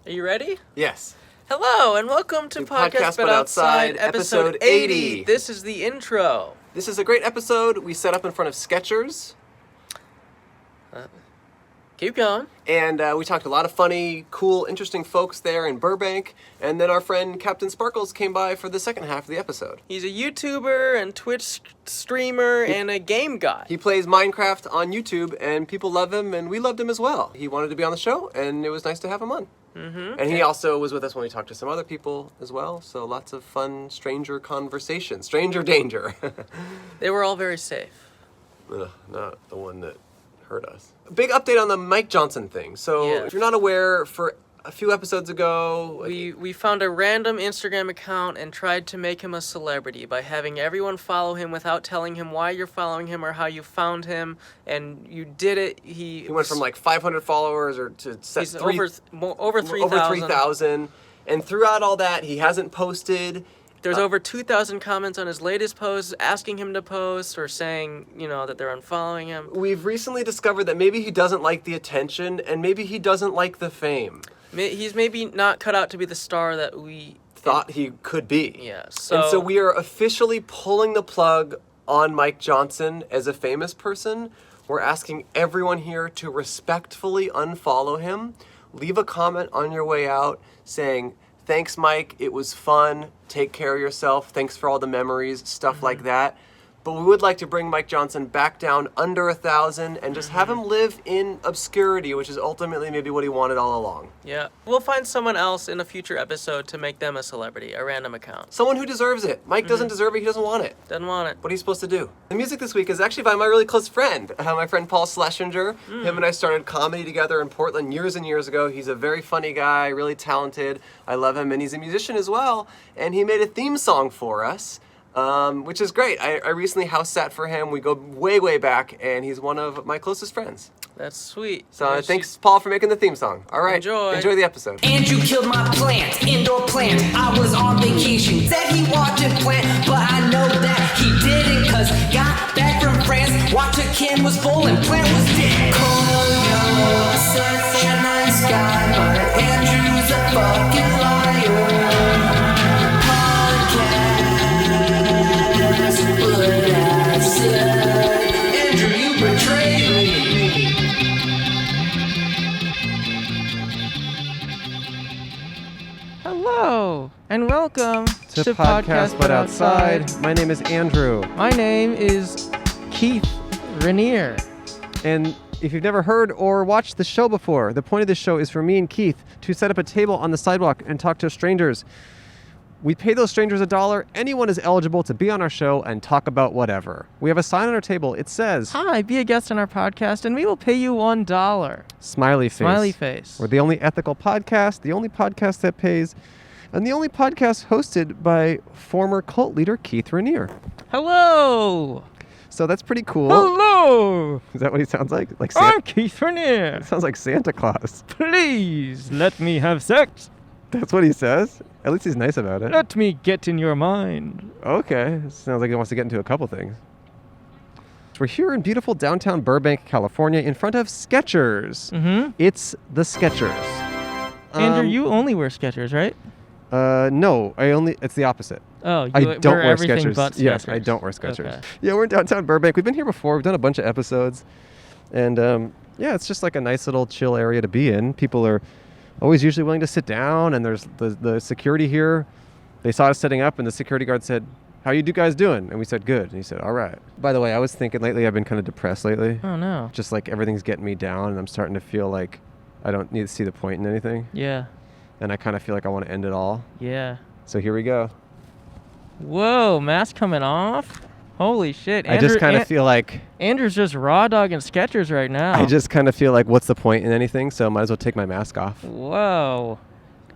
Are you ready? Yes. Hello, and welcome to Podcast But Outside, episode 80. This is the intro. This is a great episode. We set up in front of Skechers. Keep going. And we talked to a lot of funny, cool, interesting folks there in Burbank. And then our friend CaptainSparklez came by for the second half of the episode. He's a YouTuber and Twitch streamer and a game guy. He plays Minecraft on YouTube, and people love him, and we loved him as well. He wanted to be on the show, and it was nice to have him on. Mm-hmm. And he also was with us when we talked to some other people as well. So lots of fun stranger conversations. Stranger danger. They were all very safe. Not the one that hurt us. A big update on the Mike Johnson thing. So if you're not aware, for a few episodes ago, we found a random Instagram account and tried to make him a celebrity by having everyone follow him without telling him why you're following him or how you found him, and you did it. He went from like 500 followers over 3,000. And throughout all that, he hasn't posted. There's over 2,000 comments on his latest post asking him to post or saying, that they're unfollowing him. We've recently discovered that maybe he doesn't like the attention and maybe he doesn't like the fame. He's maybe not cut out to be the star that we thought he could be. Yeah. And so we are officially pulling the plug on Mike Johnson as a famous person. We're asking everyone here to respectfully unfollow him. Leave a comment on your way out saying, "Thanks, Mike. It was fun. Take care of yourself. Thanks for all the memories," stuff like that. But we would like to bring Mike Johnson back down under 1,000 and just have him live in obscurity, which is ultimately maybe what he wanted all along. Yeah. We'll find someone else in a future episode to make them a celebrity, a random account. Someone who deserves it. Mike doesn't deserve it. He doesn't want it. Doesn't want it. What are you supposed to do? The music this week is actually by my really close friend, my friend Paul Schlesinger. Him and I started comedy together in Portland years and years ago. He's a very funny guy, really talented. I love him, and he's a musician as well. And he made a theme song for us. Which is great. I recently house sat for him. We go way, way back, and he's one of my closest friends. That's sweet. So thanks, Paul, for making the theme song. All right. Enjoy the episode. Andrew killed my plant, indoor plant. I was on vacation. Said he watched it plant, but I know that he didn't, cause got back from France. Water can was full and plant was dead. Cold, such a nice guy, but Andrew's a fucking liar. Andrew, you betrayed me. Hello, and welcome to Podcast But Outside. My name is Andrew. My name is Keith Rainier. And if you've never heard or watched the show before, the point of this show is for me and Keith to set up a table on the sidewalk and talk to strangers. We pay those strangers $1. Anyone is eligible to be on our show and talk about whatever. We have a sign on our table. It says, "Hi, be a guest on our podcast, and we will pay you $1. Smiley face. Smiley face. We're the only ethical podcast, the only podcast that pays, and the only podcast hosted by former cult leader Keith Rainier. Hello. So that's pretty cool. Hello. Is that what he sounds like? I'm Keith Rainier. It sounds like Santa Claus. Please let me have sex. That's what he says? At least he's nice about it. Let me get in your mind. Okay. Sounds like he wants to get into a couple things. We're here in beautiful downtown Burbank, California, in front of Skechers. Mm-hmm. It's the Skechers. Andrew, you only wear Skechers, right? No. It's the opposite. Oh, I don't wear everything Skechers. but Skechers. Yes, I don't wear Skechers. Okay. Yeah, we're in downtown Burbank. We've been here before. We've done a bunch of episodes. And, it's just like a nice little chill area to be in. People are always usually willing to sit down, and there's the security here. They saw us setting up, and the security guard said, "How you guys doing?" And we said, "Good." And he said, "All right." By the way, I was thinking lately I've been kind of depressed lately. Oh, no. Just like everything's getting me down, and I'm starting to feel like I don't need to see the point in anything. Yeah. And I kind of feel like I want to end it all. Yeah. So here we go. Whoa, mask coming off? Holy shit. I just kind of feel like... Andrew's just raw dogging Skechers right now. I just kind of feel like, what's the point in anything? So I might as well take my mask off. Whoa.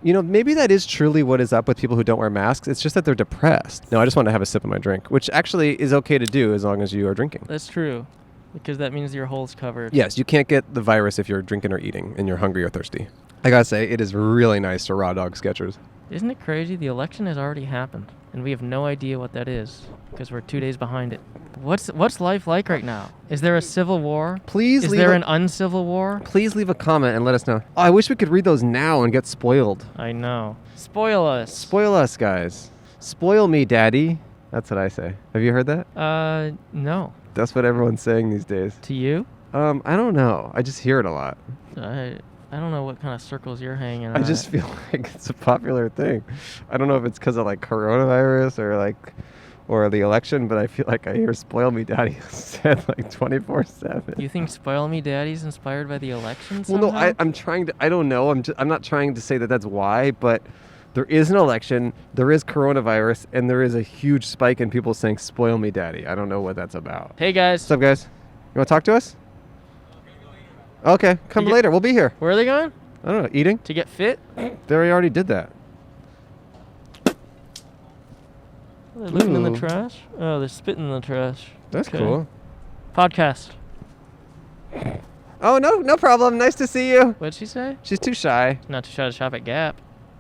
Maybe that is truly what is up with people who don't wear masks. It's just that they're depressed. No, I just want to have a sip of my drink, which actually is okay to do as long as you are drinking. That's true, because that means your hole's covered. Yes, you can't get the virus if you're drinking or eating and you're hungry or thirsty. I gotta say, it is really nice to raw dog Skechers. Isn't it crazy? The election has already happened, and we have no idea what that is because we're 2 days behind it. What's life like right now? Is there a civil war? Please Is leave there a- an uncivil war? Please leave a comment and let us know. Oh, I wish we could read those now and get spoiled. I know. Spoil us. Spoil us, guys. Spoil me, daddy. That's what I say. Have you heard that? No. That's what everyone's saying these days. To you? I don't know. I just hear it a lot. I don't know what kind of circles you're hanging in. I just feel like it's a popular thing. I don't know if it's because of like coronavirus or the election, but I feel like I hear "spoil me, daddy" said like 24/7. You think "Spoil Me, Daddy's" inspired by the election Well, somehow? no, I'm trying to. I don't know. I'm not trying to say that that's why, but there is an election, there is coronavirus, and there is a huge spike in people saying "spoil me, daddy." I don't know what that's about. Hey guys. What's up, guys? You want to talk to us? Okay, come later. We'll be here. Where are they going? I don't know. Eating? To get fit? They already did that. They're looking in the Ooh. trash? Oh, they're spitting in the trash. That's Okay. cool. Podcast. Oh, no problem. Nice to see you. What'd she say? She's too shy. Not to try to shop at Gap.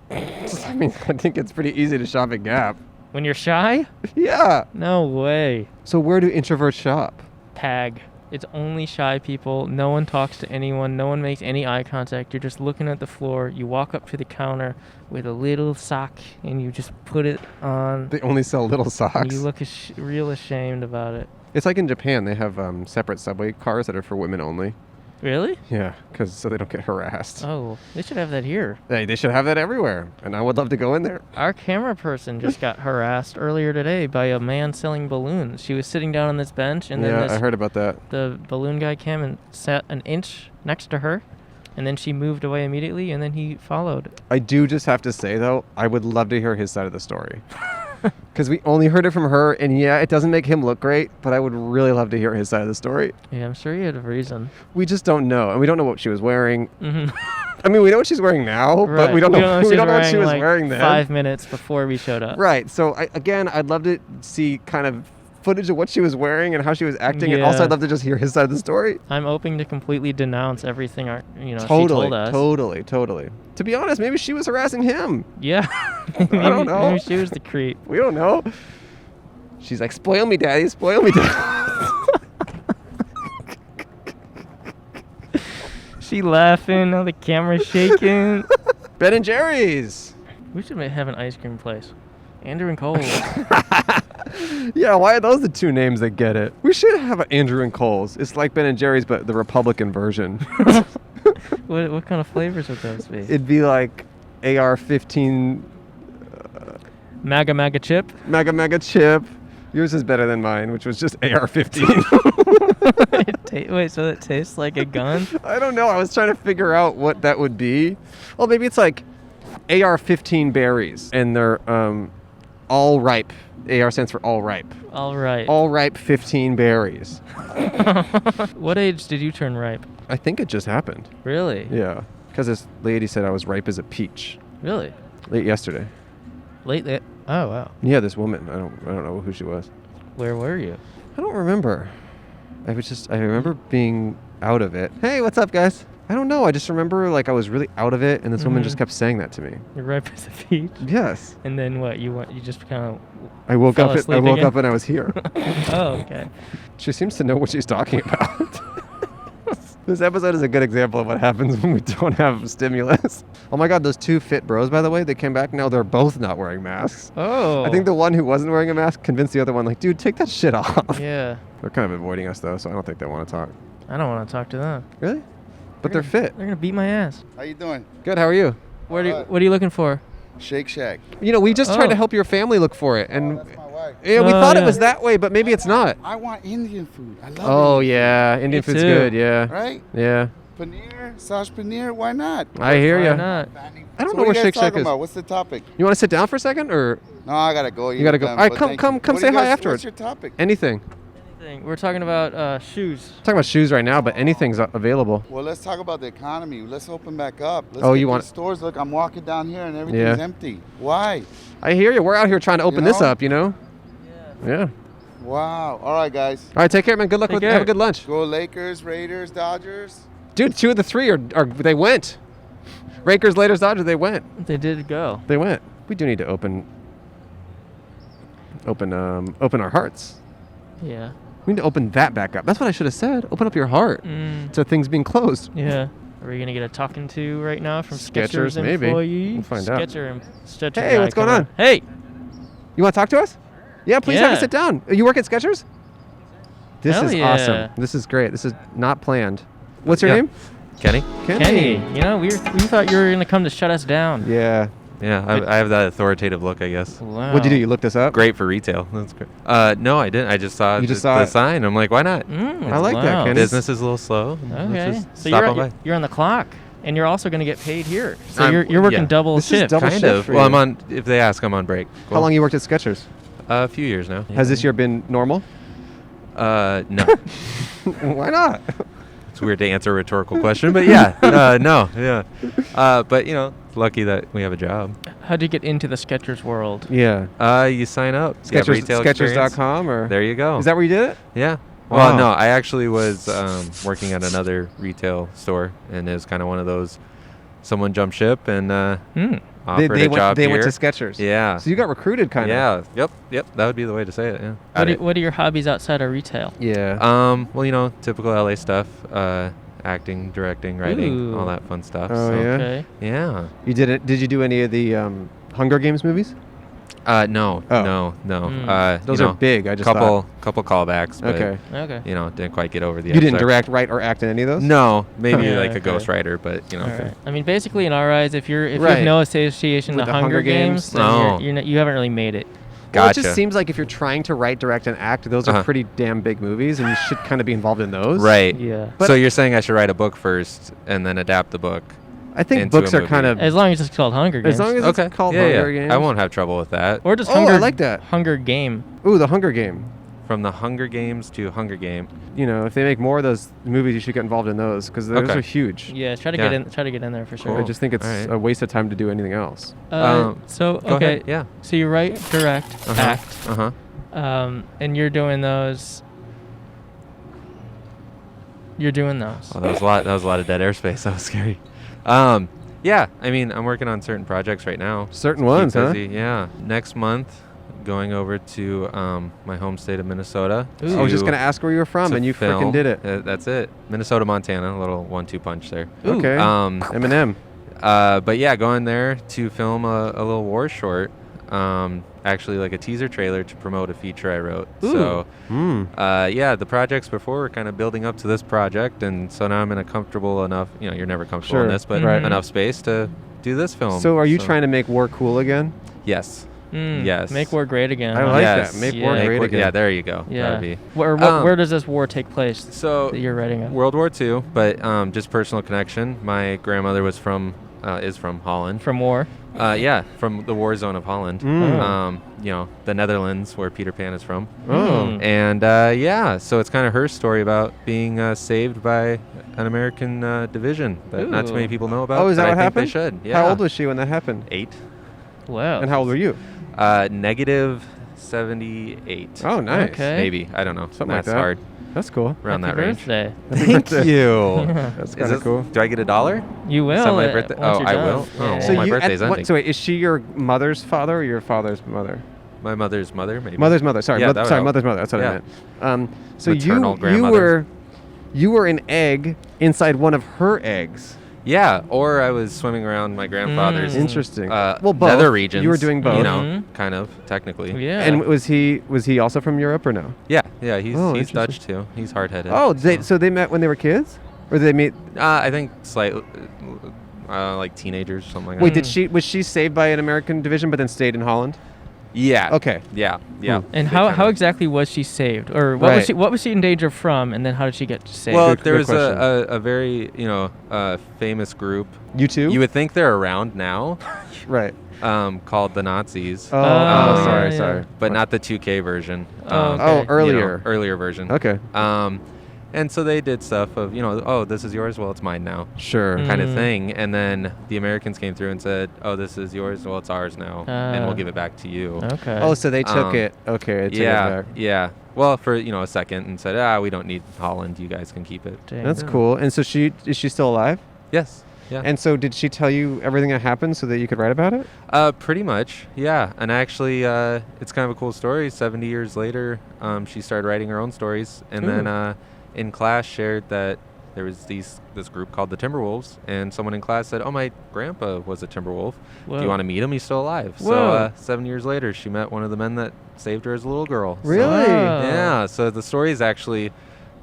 I mean, I think it's pretty easy to shop at Gap. When you're shy? Yeah. No way. So where do introverts shop? Pag. It's only shy people. No one talks to anyone. No one makes any eye contact. You're just looking at the floor. You walk up to the counter with a little sock and you just put it on. They only sell little And socks. you look real ashamed about it. It's like in Japan. They have separate subway cars that are for women only. Really? Yeah, so they don't get harassed. Oh, they should have that here. They should have that everywhere, and I would love to go in there. Our camera person just got harassed earlier today by a man selling balloons. She was sitting down on this bench, and then I heard about that. the balloon guy came and sat an inch next to her, and then she moved away immediately, and then he followed. I do just have to say, though, I would love to hear his side of the story. Because we only heard it from her, and yeah, it doesn't make him look great, but I would really love to hear his side of the story. Yeah, I'm sure he had a reason. We just don't know, and we don't know what she was wearing. Mm-hmm. I mean, we know what she's wearing now, but we don't know what she was wearing then. 5 minutes before we showed up. Right, so I'd love to see kind of footage of what she was wearing and how she was acting, and also Yeah. I'd love to just hear his side of the story. I'm hoping to completely denounce everything she told us. Totally. To be honest, maybe she was harassing him. Yeah. I don't know. Maybe she was the creep. We don't know. She's like, spoil me, daddy, spoil me, daddy. She laughing, now the camera's shaking. Ben and Jerry's. We should have an ice cream place. Andrew and Cole's. Yeah, why are those the two names that get it? We should have an Andrew and Cole's. It's like Ben and Jerry's, but the Republican version. What kind of flavors would those be? It'd be like AR-15 MAGA chip? Mega chip. Yours is better than mine, which was just AR-15. Wait, so it tastes like a gun? I don't know. I was trying to figure out what that would be. Well, maybe it's like AR-15 berries, and they're all ripe. AR stands for all ripe. All right. All ripe 15 berries. What age did you turn ripe? I think it just happened. Really? Yeah, because this lady said I was ripe as a peach. Really? Late yesterday. Late? Oh, wow. Yeah, this woman. I don't know who she was. Where were you? I don't remember. I remember being out of it. Hey, what's up, guys? I don't know. I just remember like I was really out of it, and this woman just kept saying that to me. You're ripe as a peach? Yes. And then what? You just kind of... I woke Fell up. I asleep woke again? up and I was here. Oh, okay. She seems to know what she's talking about. This episode is a good example of what happens when we don't have stimulus. Oh my God, those two fit bros, by the way, they came back. Now they're both not wearing masks. Oh. I think the one who wasn't wearing a mask convinced the other one, like, dude, take that shit off. Yeah. They're kind of avoiding us, though, so I don't think they want to talk. I don't want to talk to them. Really? But they're fit. They're going to beat my ass. How you doing? Good, how are you? What are you looking for? Shake Shack. You know, we just tried to Oh. help your family look for it, and That's my wife. yeah, we Oh, thought it yeah. was that way, but maybe it's not. I want Indian food. I love Oh, Indian yeah, Indian Me food's too. good, yeah. food. Right? Yeah, Paneer, Sash paneer, why not? I hear Why you. not? I don't So know what you guys Shake Shack talking is. about? What's the topic? You want to sit down for a second, or No, I gotta go. You gotta go. Done, All right, but come thank you. What say do you hi guys- afterwards. What's your topic? anything? We're talking about shoes. Talking about shoes right now, but anything's available. Well, let's talk about the economy. Let's open back up. Let's Oh, get you these want- stores? Look, I'm walking down here and everything's Yeah. empty. Why? I hear you. We're out here trying to open this know? up, you know? Yeah. Wow. All right, guys. All right, take care, man. Good luck Take with care. have a good lunch. Go Lakers, Raiders, Dodgers. Dude, 2 of the 3 are they went. Rakers, Raiders, Dodgers, they went. They did go. They went. We do need to open our hearts. Yeah. We need to open that back up. That's what I should have said. Open up your heart to things being closed. Yeah. Are we gonna get a talking to right now from Skechers, Skechers maybe. employee? We'll find out. Skechers Hey, guy what's going coming. on? Hey. You want to talk to us? Yeah, please have a Yeah. sit down. You work at Skechers? This Hell is yeah. awesome. This is great. This is not planned. What's your Yeah. name? Kenny? Kenny, you know, we thought you were gonna come to shut us down. Yeah. Yeah, I have that authoritative look, I guess. Wow. What'd you do? You looked this up? Great for retail. That's great. No, I didn't. I just saw, You just saw the it? sign. I'm like, why not? I like that, wow. Kenny. Business is a little slow. Okay. Let's just So stop on by. you're on the clock, and you're also gonna get paid here. So I'm- you're working yeah. double This is shift. double Kind shift of. for Well, you. I'm on. If they ask, I'm on break. How long you worked at Skechers? A few years now. Has this year been normal? No. Why not? It's weird to answer a rhetorical question, but yeah. No. Yeah. But lucky that we have a job. How'd you get into the Skechers world? Yeah. You sign up. You have retail experience. Skechers.com or There you go. Is that where you did it? Yeah. Wow. Well, no, I actually was working at another retail store, and it was kind of one of those. Someone jumped ship and offered a job They here. went to Skechers. Yeah. So you got recruited, kind of. Yeah. Yep. That would be the way to say it. Yeah. What are your hobbies outside of retail? Yeah. Well, typical LA stuff. Acting, directing, writing, Ooh. all that fun stuff. Oh, so, yeah? Okay. Yeah. You did it? Did you do any of the Hunger Games movies? No. Oh. No. Those are big. I just couple callbacks. But, Okay. Okay. Didn't quite get over the. You didn't episode. direct, write, or act in any of those? No, maybe Yeah, like a okay. ghostwriter, but All right. I mean, basically, in our eyes, if you Right. have no association With to the Hunger Hunger Games? Games, then No. you haven't really made it. Well, it Gotcha. just seems like if you're trying to write, direct, and act, those are Uh-huh. pretty damn big movies, and you should kind of be involved in those. Right. Yeah. But- so you're saying I should write a book first and then adapt the book? I think Into books a are kind of. movie. As long as it's called Hunger Games. As long as Okay. it's called yeah, Hunger yeah. Games. I won't have trouble with that. Or just Oh, Hunger. I like that. Hunger Game. Ooh, the Hunger Game. From the Hunger Games to Hunger Game. If they make more of those movies, you should get involved in those because those Okay. are huge. Yeah. Try to Yeah. get in there for sure. I just think it's Alright. a waste of time to do anything else. So Go okay. ahead. Yeah. So you write, direct, act, and you're doing those. You're doing those. Oh, that was a lot of dead airspace. That was scary. Yeah. I mean, I'm working on certain projects right now. Certain Keep ones, huh? busy. Yeah. Next month, going over to my home state of Minnesota. Ooh. I was just gonna ask where you were from, to and you freaking film. did it. That's it. Minnesota, Montana. A little 1-2 punch there. Ooh. Okay. Eminem. But yeah, going there to film a little war short. Actually, like a teaser trailer to promote a feature I wrote. Ooh. So, Hmm. yeah, the projects before were kind of building up to this project, and so now I'm in a comfortable enough. You're never comfortable in Sure. this, but Right. enough space to do this film. So are you trying to make war cool again? Yes. Mm, Yes. Make war great again. I huh? like Yes. that. Make Yeah. war Make great war- again. Yeah, there you go. Yeah. That'd be. Where does this war take place So that you're writing of? World War II, but just personal connection. My grandmother was is from Holland. From war. Yeah, from the war zone of Holland. Mm. The Netherlands, where Peter Pan is from. Oh. Mm. And yeah, so it's kind of her story about being saved by an American division that not too Ooh. many people know about. Oh, is that but what I happened? think they should. Yeah. How old was she when that happened? 8. Wow. And how old were you? Negative 78. Oh, nice. Okay. Maybe. I don't know. Something like That's that. hard. That's cool. Around Happy that range. birthday. Thank you. That's Is kind of this- cool. Do I get $1? You will. Is that my birthday? once Oh, you're I done. will? Oh, Yeah. well, So my you birthday's ending. so wait, is she your mother's father or your father's mother? My mother's mother, maybe. Mother's mother. Sorry, Yeah, that would help. mother's mother. That's what Yeah. I meant. So Maternal you grandmother. were an egg inside one of her eggs. Yeah, or I was swimming around my grandfather's Interesting. well, Well, both. nether regions. You were doing both. You know, Mhm. kind of, technically. Yeah. And was he also from Europe or no? Yeah, he's Oh, he's interesting. Dutch too. He's hard-headed. Oh, so they met when they were kids, or did they meet? I think slightly, like teenagers, something like Wait, that. was she saved by an American division but then stayed in Holland? Yeah. Okay. Yeah. Yeah. And They how kinda- exactly was she saved, or Right. what was she in danger from, and then how did she get saved? Well, Good- there good was question. a very famous group. You too? You would think they're around now, Right. called the Nazis. Oh, Oh, sorry, yeah. sorry. But not the 2K version. Oh, okay. Oh, you know, earlier. earlier version. Okay. And so they did stuff of, oh, this is yours, well, it's mine now, Sure. Mm. kind of thing. And then the Americans came through and said, oh, this is yours, well, it's ours now, and we'll give it back to you. Okay. Oh, so they took Um, it. Okay. They took it Yeah, back. yeah. Well, for, a second, and said, we don't need Holland, you guys can keep it. Dang. That's cool. And so is she still alive? Yes. Yeah. And so did she tell you everything that happened so that you could write about it? Pretty much, yeah. And actually, it's kind of a cool story. 70 years later, she started writing her own stories, and then in class shared that there was this group called the Timberwolves, and someone in class said, "Oh, my grandpa was a Timberwolf. Whoa. Do you want to meet him? He's still alive." Whoa. So 7 years later, she met one of the men that saved her as a little girl. Really? So, Wow. yeah. So the story is actually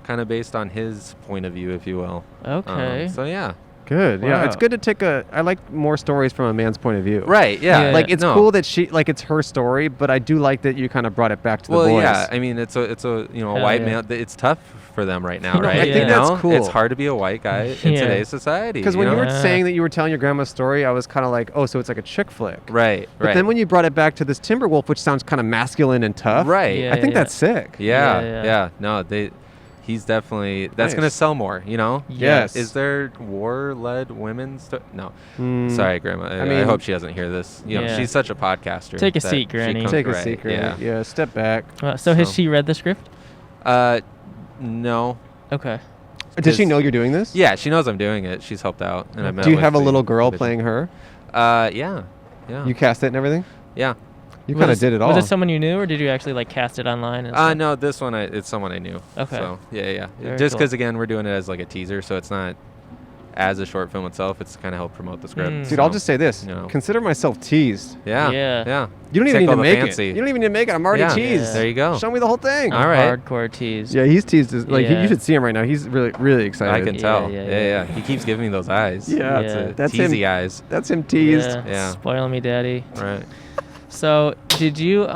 kind of based on his point of view, if you will. Okay. So yeah. Good. Yeah, it's Wow. good to take I like more stories from a man's point of view. Right. Yeah. Yeah. Like it's No. cool that it's her story, but I do like that you kind of brought it back to the Well, boys. yeah. I mean, it's a a Hell white yeah. man. It's tough for them right now, No, right? I think that's cool. It's hard to be a white guy in Yeah. today's society. Because when you were Yeah. saying that you were telling your grandma's story, I was kind of like, oh, so it's like a chick flick. right. But right. then when you brought it back to this Timberwolf, which sounds kind of masculine and tough, right. Yeah. I think that's sick. Yeah, Yeah, yeah. yeah. No, he's definitely that's gonna Nice. sell more. You know. Yes. Is there war-led women? No. Mm. Sorry, Grandma. I mean- hope she doesn't hear this. You know, Yeah. she's such a podcaster. Take a that seat, she Granny. comes Take a right, secret. Yeah. Yeah, step back. So has So- she read the script? No. Okay. Does she Because- know you're doing this? Yeah, she knows I'm doing it. She's helped out, and I've met Do you with have a the little girl division. playing her? Yeah. Yeah. You cast it and everything? yeah. You Was kind of this- did it all. Was it someone you knew, or did you actually like cast it online? And stuff? No, this one it's someone I knew. Okay. So yeah. Very Just cool. because again we're doing it as like a teaser, so it's not as a short film itself. It's kind of help promote the script. Mm. Dude, I'll just say this. you know. Consider myself teased. Yeah. Yeah. Yeah. You don't even Check need all to the make fancy. it. You don't even need to make it. I'm already Yeah. teased. There you go. Show me the whole thing. All right. Hardcore tease. Yeah, he's teased. Like Yeah. you should see him right now. He's really, really excited. I can Yeah, tell. yeah, Yeah, yeah. He keeps giving me those eyes. Yeah. Yeah. That's him. teasy eyes. That's him teased. Yeah. Spoil me, daddy. Right. So, did you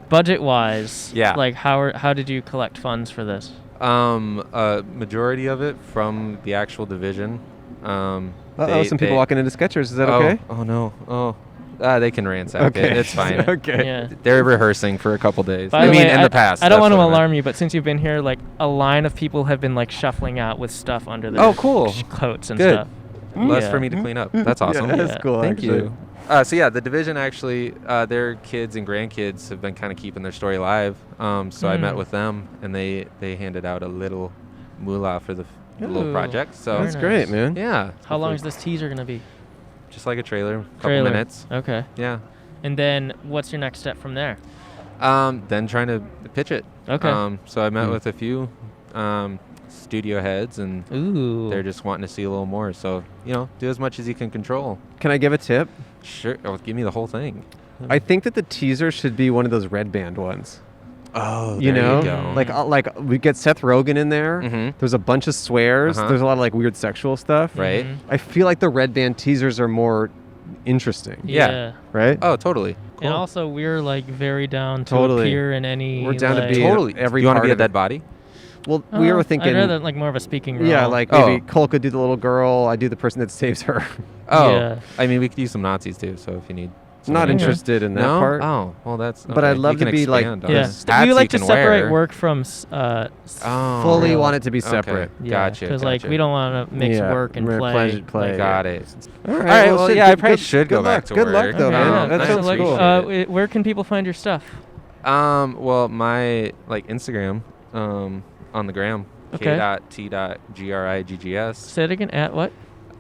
budget-wise? Yeah. Like, how did you collect funds for this? Majority of it from the actual division. Some people walking into Skechers. Is that okay? Oh no. Oh. They can ransack Okay. it. It's fine. Okay. Yeah. They're rehearsing for a couple days. By the way, in the past. I don't that's want to what I meant. alarm you, but since you've been here, like a line of people have been like shuffling out with stuff under their Oh, cool. coats and Good. stuff. Less Yeah. for me to clean up. That's awesome. Yeah, that's Yeah. cool. Thank actually. you. So yeah, the division actually, their kids and grandkids have been kind of keeping their story alive. So I met with them, and they handed out a little moolah for the little Ooh, project. So That's Very great, nice. man. yeah. How long is hopefully- this teaser gonna be? Just like a trailer, couple Trailer. minutes. Okay. Yeah. And then what's your next step from there? Then trying to pitch it. Okay. So I met with a few studio heads, and Ooh. they're just wanting to see a little more. So do as much as you can control. Can I give a tip? Sure. Oh, give me the whole thing. I think that the teaser should be one of those red band ones. Oh, You there know, you go. like we get Seth Rogen in there. Mhm. There's a bunch of swears. Uh-huh. There's a lot of like weird sexual stuff. Right. Mhm. I feel like the red band teasers are more interesting. Yeah. Right? Oh, totally. And also, we're like very down to Totally. appear in any. We're down to like, be Totally. every you want to part be a of it. dead body? Well, we were thinking. I'd rather like more of a speaking role. Yeah, like Oh. maybe Cole could do the little girl. I do the person that saves her. Oh, Yeah. I mean, we could use some Nazis too. So if you need, Not somebody- interested in that no? part. Oh, well, that's. But I'd okay. love You can to be, like, expand on Yeah. it. Do Hats you like to can separate wear. work from? Oh, Fully real. want it to be Okay. separate. Gotcha. Because like gotcha. we don't want to mix Yeah, work and we're play. play. Like, Got it. All right. right, well, shit, yeah, I good- probably good- should go good back luck. to Good luck, work. though, Okay, man. yeah, That nice. sounds Like, cool. where can people find your stuff? Well, my Instagram, on the gram, Okay. k.t.griggs Say it again. At what?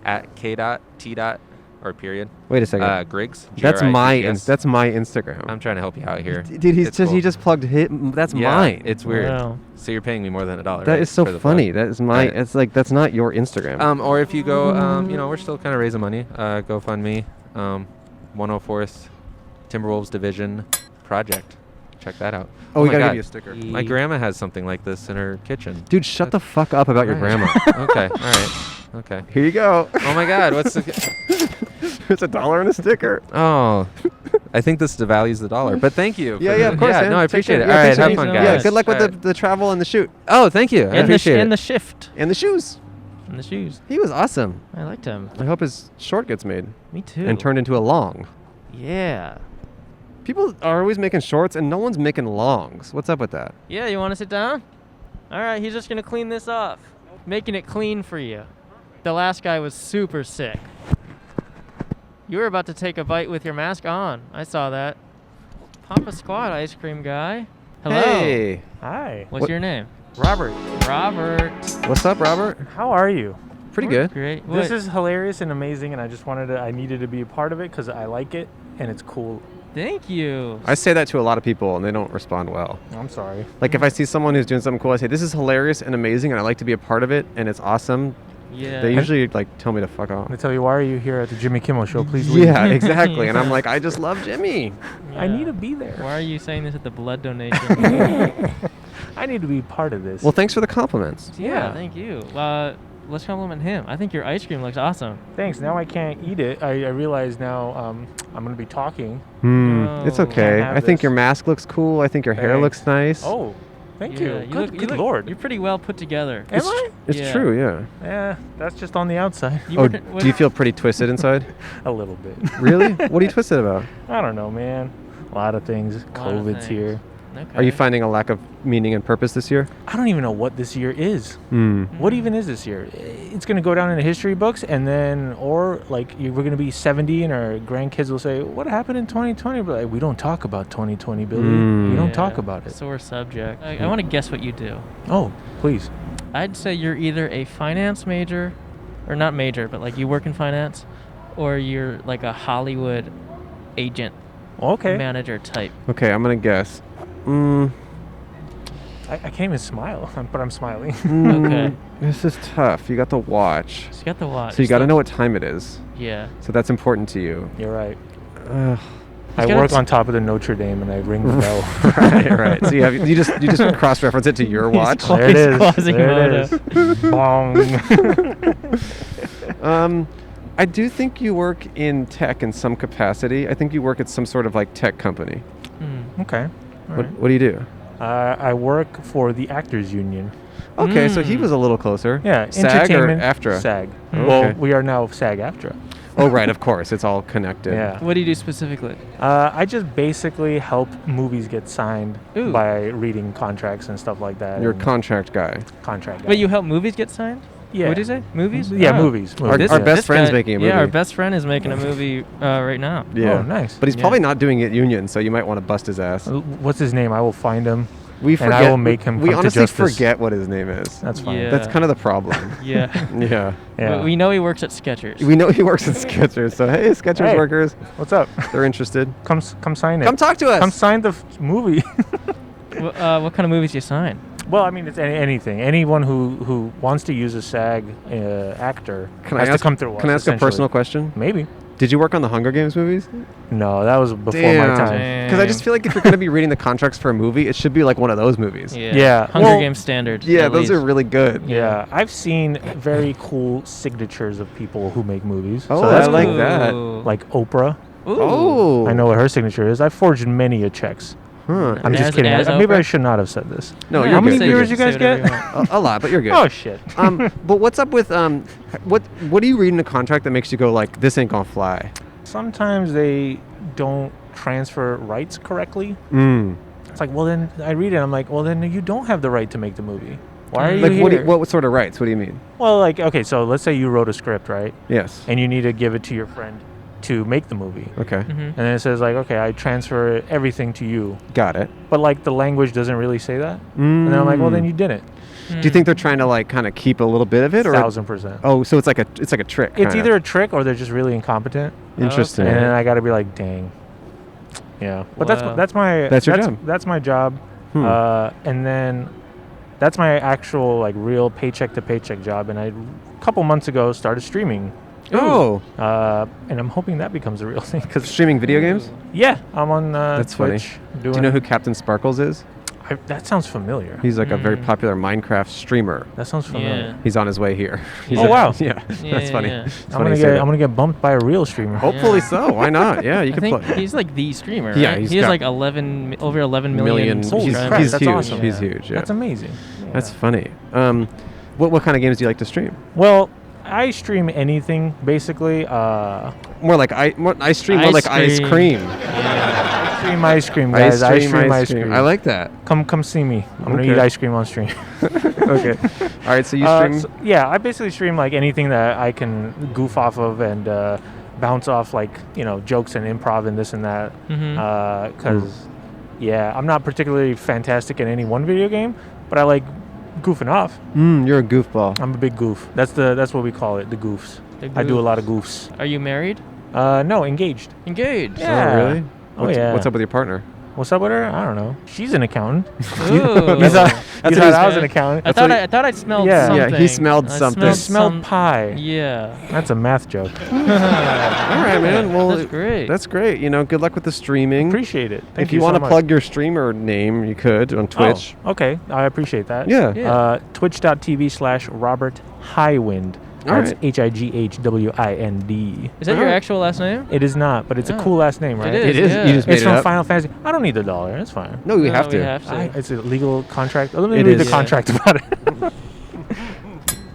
at k.t. or period. Wait a second. Griggs. That's my G-R-I-G-G-S. that's my Instagram. I'm trying to help you out here. Dude, It's cool. he just plugged hit. That's Yeah, mine. It's weird. Wow. So you're paying me more than $1. That right, is so for the funny. plug? That is my. Right. It's like that's not your Instagram. Or if you go, we're still kind of raising money. GoFundMe, 104th Timberwolves Division Project. Check that out. oh, we my gotta God. give you a sticker. My grandma has something like this in her kitchen. Dude, shut the fuck up about your Right. grandma. Okay. All right. Okay. Here you go. Oh my God. What's the? It's $1 and a sticker. Oh, I think this devalues the dollar. But thank you. Yeah, for yeah, the- of course. Yeah, man. no, I Take appreciate care. it. Yeah, All right, thanks have for fun, being- guys. Yeah, good luck with All right. the travel and the shoot Oh, thank you. I appreciate and it. the shift and the shoes. and the shoes. He was awesome. I liked him. I hope his short gets made Me too. and turned into a long. Yeah. People are always making shorts and no one's making longs. What's up with that? Yeah. You want to sit down? All right. He's just gonna clean this off, making it clean for you. The last guy was super sick. You were about to take a bite with your mask on. I saw that. Papa Squad ice cream guy. Hello. Hey. Hi, What's What- your name? Robert. Robert. What's up, Robert? How are you? Pretty good. Great. This is hilarious and amazing, and I needed to be a part of it because I like it and it's cool. Thank you. I say that to a lot of people, and they don't respond well. I'm sorry. Like, if I see someone who's doing something cool, I say, this is hilarious and amazing, and I like to be a part of it, and it's awesome. Yeah. They usually, like, tell me to fuck off. They tell you, why are you here at the Jimmy Kimmel show? Please leave. Yeah, exactly. And I'm like, I just love Jimmy. I need to be there. Why are you saying this at the blood donation? I need to be part of this. Well, thanks for the compliments. Yeah, thank you. Let's compliment him. I think your ice cream looks awesome. Thanks. Now I can't eat it. I realize now I'm going to be talking. It's okay. Can't have I think this. your mask looks cool. I think your hair Thanks. looks nice. Oh, thank you. Good look, Lord. You're pretty well put together. Am I? It's Yeah. true, yeah. Yeah, that's just on the outside. Do you feel pretty twisted inside? A little bit. Really? What are you twisted about? I don't know, man. A lot of things. COVID's here. Okay. Are you finding a lack of meaning and purpose this year? I don't even know what this year is. Hmm. What even is this year? It's going to go down in the history books, and then, or like, we're going to be 70 and our grandkids will say, what happened in 2020? But like, we don't talk about 2020, Billy. We don't talk about it. Sore subject. I want to guess what you do. Oh, please. I'd say you're either a finance major, or not major, but like you work in finance, or you're like a Hollywood agent, manager type. Okay, I'm going to guess. I can't even smile, but I'm smiling. Okay. This is tough. You got the watch. So you got the watch. So you got to know what time it is. Yeah. So that's important to you. You're right. Ugh. I work on top of the Notre Dame and I ring the bell. right. So you just cross-reference it to your watch. There it is. There it is. Bong. I do think you work in tech in some capacity. I think you work at some sort of like tech company. Okay. What do you do? I work for the Actors Union. Okay, so he was a little closer. Yeah, SAG or entertainment. AFTRA? SAG. Okay. Well, we are now SAG-AFTRA. Oh, right, of course. It's all connected. Yeah. What do you do specifically? I just basically help movies get signed Ooh. by reading contracts and stuff like that. You're a and contract guy. contract guy. But you help movies get signed? Yeah. What did you say? Movies? Yeah, Oh. movies. Our This best friend's guy- making a movie. Yeah, our best friend is making a movie right now. Yeah. Oh, nice. But he's Yeah. probably not doing it union, so you might want to bust his ass. What's his name? I will find him. We and forget. I will make him We come to honestly justice. forget what his name is. That's fine. Yeah. That's kind of the problem. Yeah. Yeah. Yeah. But we know he works at Skechers. We know he works at Skechers, so hey, Skechers Hey. workers, What's up? they're interested. Come sign it. Come talk to us. Come sign the movie. What kind of movies do you sign? Well, I mean, it's anything. Anyone who wants to use a SAG actor has to come through us. Can I ask a essentially. personal question? Maybe. Did you work on the Hunger Games movies? No, that was before my time. Because I just feel like if you're going to be reading the contracts for a movie, it should be like one of those movies. Yeah. Hunger Well, Games standard. Yeah, at those are least. really good. Yeah, I've seen very cool signatures of people who make movies. Oh, so that's I like cool. that. Ooh. Like Oprah. Ooh. Oh. I know what her signature is. I've forged many a checks. Huh. I'm just As- kidding. as Maybe I Oprah? should not have said this. No, Yeah, you're How many good. viewers you Say guys whatever get? you want. A lot, but you're good. Oh shit. But what's up with what do you read in a contract that makes you go like, this ain't gonna fly? Sometimes they don't transfer rights correctly. Mm. It's like, well, then I read it. I'm like, well, then you don't have the right to make the movie. Why are you Like here? what sort of rights? What do you mean? Well, like, okay, so let's say you wrote a script, right? Yes. And you need to give it to your friend to make the movie. Okay. Mhm. And then it says like, okay, I transfer everything to you. Got it. But like the language doesn't really say that. And then I'm like, well, then you didn't. Do you think they're trying to like kind of keep a little bit of it, or 1000%. Oh, so it's like a trick. It's kinda. either a trick or they're just really incompetent. Interesting. And then I got to be like, dang. Yeah. But that's Wow. my That's your job. That's my job. Hmm. And then that's my actual like real paycheck to paycheck job. And I a couple months ago started streaming. Oh, And I'm hoping that becomes a real thing. Cause streaming video games. yeah, I'm on That's funny. Twitch. Do you know who CaptainSparklez is? That sounds familiar. He's like a very popular Minecraft streamer. That sounds familiar. Yeah. He's on his way here. He's Oh, wow. Yeah, that's funny. yeah. It's I'm funny gonna you say that. I'm gonna get bumped by a real streamer. Hopefully Yeah. so. Why not? Yeah, you I can think play. he's like the streamer, Yeah, right? he's he has got like over 11 million He's, subscribers. he's That's huge. awesome. He's huge. Yeah. That's amazing. That's funny. What kind of games do you like to stream? Well, I stream anything basically. More like I stream more like ice cream. Stream ice cream, guys. I stream ice cream. I like that. Come see me. I'm gonna Okay. eat ice cream on stream. Okay. All right. So you stream. Yeah, I basically stream like anything that I can goof off of and bounce off like jokes and improv and this and that. Because yeah, I'm not particularly fantastic in any one video game, but I like Goofing off. You're a goofball. I'm a big goof. That's what we call it, the goofs. I do a lot of goofs. Are you married? No, engaged. Engaged. Yeah. Oh, really? Yeah. What's up with your partner? What's up with her? I don't know. She's an accountant. Ooh. You thought I was an accountant? I thought I smelled Yeah. something. Yeah, he smelled something. You smelled pie. Yeah. That's a math joke. All right, man. Well, That's great. That's great. Good luck with the streaming. Appreciate it. Thank If you so want to much. plug your streamer name, you could on Twitch. Oh, okay. I appreciate that. Yeah. Twitch.tv/Robert Highwind. All That's right. HIGHWIND. Is that your actual last name? It is not, but it's a Oh. cool last name, right? It is. Yeah. You just made It's it from up. Final Fantasy. I don't need the dollar. It's fine. No, we have We to. have to. It's a legal contract. Let me It read is. the contract about it.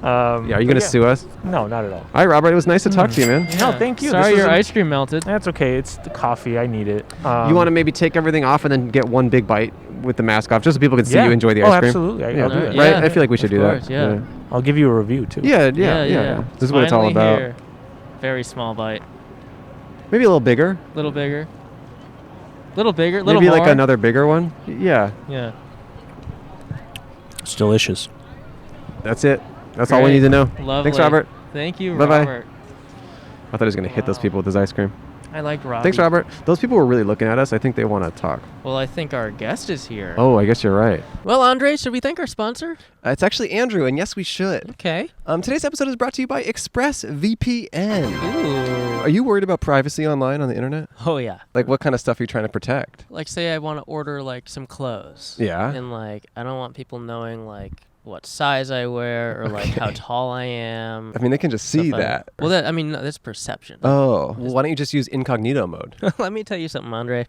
Yeah, are you going to sue us? No, not at all. All right, Robert. It was nice to talk to you, man. No, thank you. Sorry This was your a- ice cream melted. That's okay. It's the coffee. I need it. You want to maybe take everything off and then get one big bite with the mask off, just so people can see Yeah. you enjoy the Oh, ice cream? absolutely. I'll do Alright, it. Right? Yeah. I feel like we should Of do course, that. yeah. I'll give you a review too. Yeah. This is what it's all Finally about. here. Very small bite. Maybe a little bigger. Little bigger. Little bigger. Little Maybe more. like another bigger one. Yeah. Yeah. It's delicious. That's it. That's all we Great. need to know. Lovely. Thanks, Robert. Thank you, Bye-bye. Robert. I thought he was going to hit those people with his ice cream. I liked Robbie. Thanks, Robert. Those people were really looking at us. I think they want to talk. Well, I think our guest is here. Oh, I guess you're right. Well, Andre, should we thank our sponsor? It's actually Andrew, and yes, we should. Okay. Today's episode is brought to you by ExpressVPN. Ooh. Are you worried about privacy online on the internet? Oh, yeah. Like, what kind of stuff are you trying to protect? Like, say I want to order, like, some clothes. Yeah. And, like, I don't want people knowing, like, what size I wear or, like, how tall I am. I mean, they can just see stuff like that. Well, no, that's perception. Oh, well, why don't you just use incognito mode? Let me tell you something, Andre.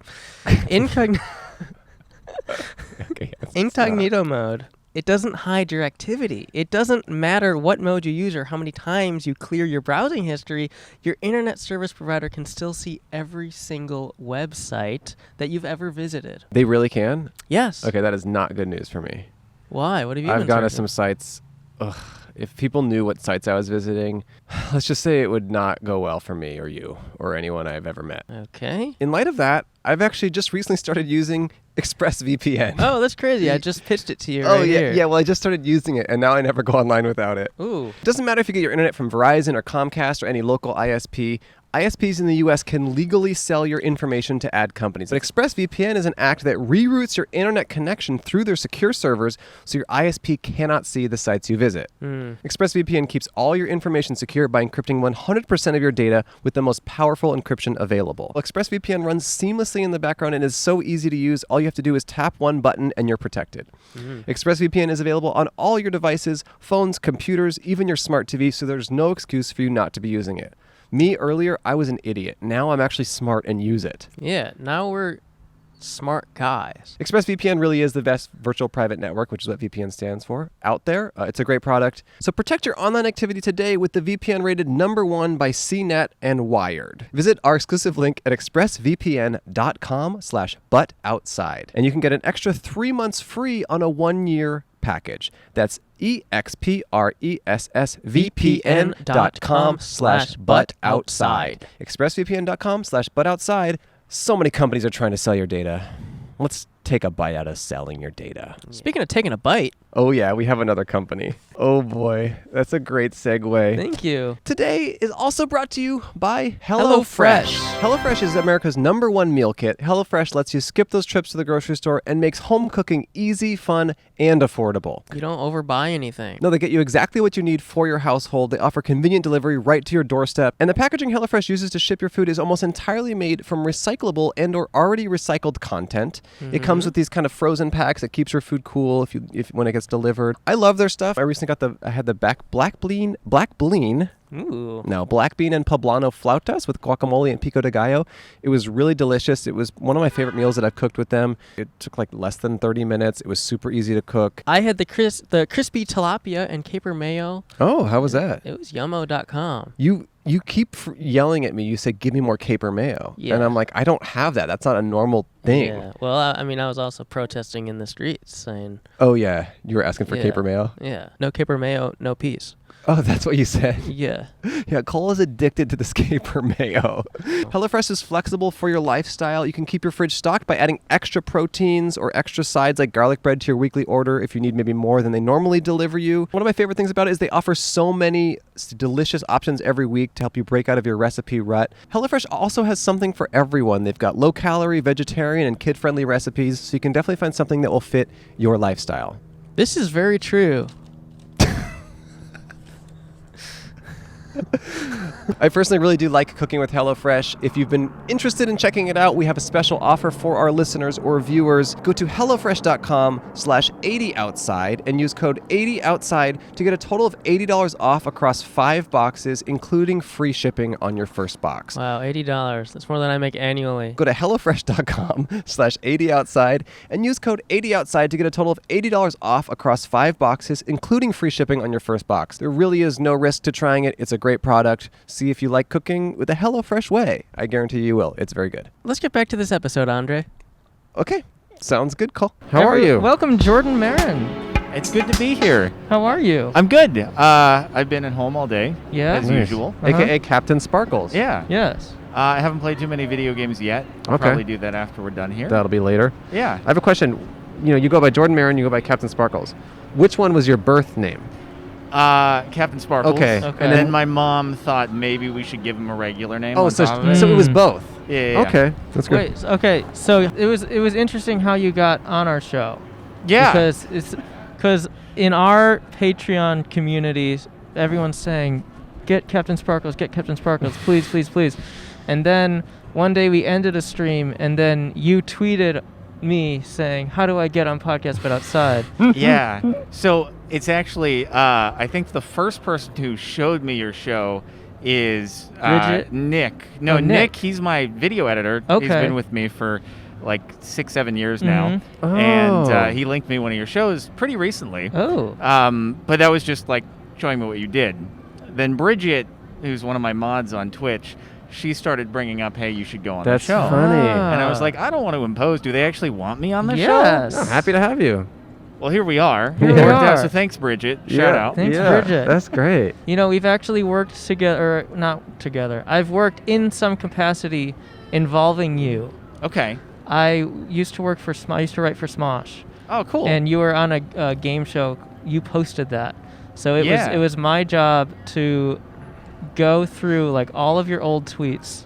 Incognito mode. It doesn't hide your activity. It doesn't matter what mode you use or how many times you clear your browsing history. Your internet service provider can still see every single website that you've ever visited. They really can? Yes. Okay, that is not good news for me. Why? What have you I've been gone to searching? some sites. Ugh, if people knew what sites I was visiting, let's just say it would not go well for me or you or anyone I've ever met. Okay. In light of that, I've actually just recently started using ExpressVPN. Oh, that's crazy. I just pitched it to you Oh, right yeah, here. yeah. Well, I just started using it, and now I never go online without it. Ooh. Doesn't matter if you get your internet from Verizon or Comcast or any local ISP. ISPs in the U.S. can legally sell your information to ad companies. But ExpressVPN is an act that reroutes your internet connection through their secure servers so your ISP cannot see the sites you visit. ExpressVPN keeps all your information secure by encrypting 100% of your data with the most powerful encryption available. ExpressVPN runs seamlessly in the background and is so easy to use. All you have to do is tap one button and you're protected. ExpressVPN is available on all your devices, phones, computers, even your smart TV, so there's no excuse for you not to be using it. Me, earlier, I was an idiot. Now I'm actually smart and use it. Yeah, now we're smart guys. ExpressVPN really is the best virtual private network, which is what VPN stands for, out there. It's a great product. So protect your online activity today with the VPN rated #1 by CNET and Wired. Visit our exclusive link at expressvpn.com/butoutside. And you can get an extra 3 months free on a 1-year package. That's expressvpn.com/butoutside. expressvpn.com/butoutside. So many companies are trying to sell your data. Let's take a bite out of selling your data. Speaking of taking a bite, Oh yeah, we have another company. Oh boy, that's a great segue. thank you. Today is also brought to you by HelloFresh. HelloFresh is America's #1 meal kit. HelloFresh lets you skip those trips to the grocery store and makes home cooking easy, fun, and affordable. You don't overbuy anything. No, they get you exactly what you need for your household. They offer convenient delivery right to your doorstep. And the packaging HelloFresh uses to ship your food is almost entirely made from recyclable and or already recycled content. It comes with these kind of frozen packs that keeps your food cool if when it gets delivered. I love their stuff. I recently I had the black bean. Ooh. No, black bean and poblano flautas with guacamole and pico de gallo. It was really delicious. It was one of my favorite meals that I've cooked with them. It took like less than 30 minutes. It was super easy to cook. I had the crispy tilapia and caper mayo. Oh, how was that? It was yummo.com. You keep yelling at me. You say, give me more caper mayo. Yeah. And I'm like, I don't have that. That's not a normal thing. Yeah. Well, I mean, I was also protesting in the streets saying, Oh, yeah. You were asking for Yeah. caper mayo? yeah, no caper mayo, no peace. Oh, that's what you said. Yeah. Yeah, Cole is addicted to the Scaper mayo. HelloFresh is flexible for your lifestyle. You can keep your fridge stocked by adding extra proteins or extra sides like garlic bread to your weekly order if you need maybe more than they normally deliver you. One of my favorite things about it is they offer so many delicious options every week to help you break out of your recipe rut. HelloFresh also has something for everyone. They've got low-calorie, vegetarian, and kid-friendly recipes, so you can definitely find something that will fit your lifestyle. This is very true. I personally really do like cooking with HelloFresh. If you've been interested in checking it out, we have a special offer for our listeners or viewers. Go to HelloFresh.com/80outside and use code 80outside to get a total of $80 off across 5 boxes, including free shipping on your first box. Wow, $80. That's more than I make annually. Go to HelloFresh.com/80outside and use code 80outside to get a total of $80 off across 5 boxes, including free shipping on your first box. There really is no risk to trying it. It's a great product. See if you like cooking with the HelloFresh way. I guarantee you will. It's very good. Let's get back to this episode, Andre. Okay. Sounds good, Cole. How are you? Welcome, Jordan Maron. It's good to be here. How are you? I'm good. I've been at home all day, Yeah? as Nice. usual. AKA CaptainSparklez. Yeah. Yes. I haven't played too many video games yet. I'll Okay. probably do that after we're done here. That'll be later. Yeah. I have a question. You go by Jordan Maron, you go by CaptainSparklez. Which one was your birth name? CaptainSparklez. Okay. Okay. And then my mom thought maybe we should give him a regular name. Oh, on so top of it. it was both. Yeah. Okay. That's good. Wait, okay, so it was interesting how you got on our show. Yeah. Because in our Patreon communities, everyone's saying, get CaptainSparklez, please, please, please. And then one day we ended a stream, and then you tweeted me saying, how do I get on Podcast But Outside? Yeah. So it's actually, I think the first person who showed me your show is Bridget? Nick. No, Oh, Nick. Nick. He's my video editor. Okay. He's been with me for like 6-7 years now. Oh. And he linked me one of your shows pretty recently. Oh. But that was just like showing me what you did. Then Bridget, who's one of my mods on Twitch, she started bringing up, hey, you should go on That's the show. funny. And I was like, I don't want to impose. Do they actually want me on the Yes. show? I'm happy to have you. Well, here we are. Here It we worked out. are. So thanks, Bridget. Shout out. Thanks, Bridget. That's great. We've actually worked together, or not together. I've worked in some capacity involving you. Okay. I used to work for I used to write for Smosh. Oh, cool. And you were on a game show. You posted that. So it Yeah. was my job to go through like all of your old tweets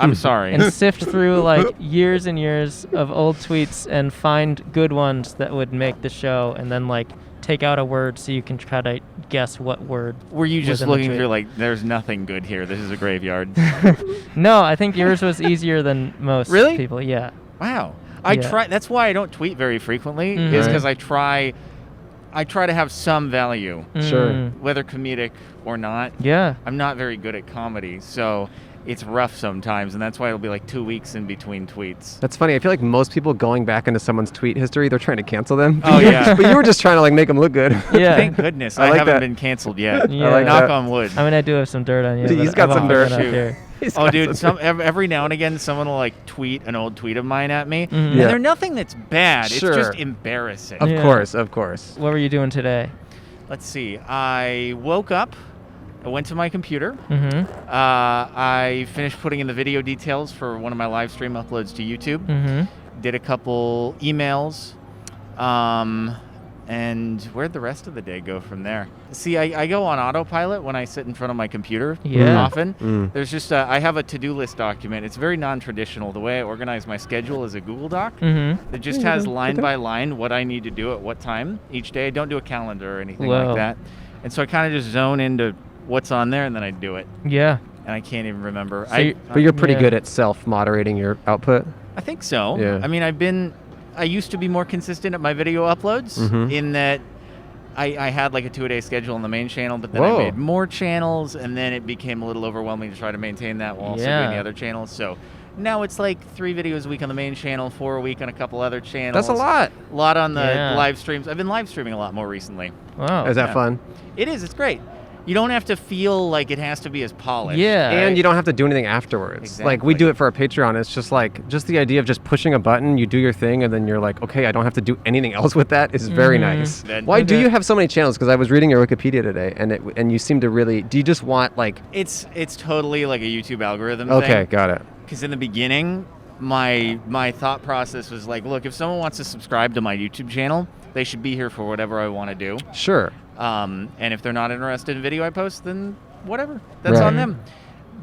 I'm sorry. and sift through like years and years of old tweets and find good ones that would make the show, and then like take out a word so you can try to guess what word. Were you was just in the looking tweet. through like, there's nothing good here. This is a graveyard. No, I think yours was easier than most Really? people. Yeah. Wow. Yeah. That's why I don't tweet very frequently, Mhm. is Right. because I try to have some value, Sure. Mm. whether comedic or not. Yeah. I'm not very good at comedy, so it's rough sometimes, and that's why it'll be like 2 weeks in between tweets. That's funny. I feel like most people going back into someone's tweet history, they're trying to cancel them. Oh, yeah. But you were just trying to like make them look good. Yeah. Thank goodness. I I like haven't that. been canceled yet. Yeah. I like Knock that. on wood. I mean, I do have some dirt on you. He's but got I some won't put dirt. it out Shoot. here. He's Oh, got dude, some- every now and again, someone will like tweet an old tweet of mine at me, Mhm. and Yeah. they're nothing that's bad. Sure. It's just embarrassing. Of Yeah. course, of course. What were you doing today? Let's see. I woke up, I went to my computer, Mm-hmm. I finished putting in the video details for one of my live stream uploads to YouTube, Mm-hmm. did a couple emails, and where'd the rest of the day go from there? See, I go on autopilot when I sit in front of my computer Yeah. often. Mm. There's just, I have a to-do list document. It's very non-traditional. The way I organize my schedule is a Google Doc. Mm-hmm. It just has line by line what I need to do at what time each day. I don't do a calendar or anything Whoa. like that. And so I kind of just zone into what's on there, and then I do it. Yeah. And I can't even remember. So you- But you're pretty Yeah. good at self-moderating your output. I think so. Yeah. I mean, I used to be more consistent at my video uploads Mhm. in that I had like a 2-a-day schedule on the main channel, but then Whoa. I made more channels, and then it became a little overwhelming to try to maintain that while also Yeah. doing the other channels. So now it's like 3 videos a week on the main channel, 4 a week on a couple other channels. That's a lot. A lot on the Yeah. live streams. I've been live streaming a lot more recently. Wow. Is that Yeah. fun? It is. It's great. You don't have to feel like it has to be as polished. Yeah. And you don't have to do anything afterwards. Like we Exactly. do it for our Patreon. It's just the idea of just pushing a button, you do your thing, and then you're like, okay, I don't have to do anything else with that. Is very nice. Then- Why do Okay. you have so many channels? Because I was reading your Wikipedia today, and you seem to really. Do you just want like? It's totally like a YouTube algorithm Okay, thing. got it. Because in the beginning, my thought process was like, look, if someone wants to subscribe to my YouTube channel, they should be here for whatever I want to do. Sure. And if they're not interested in video I post, then whatever. That's on them.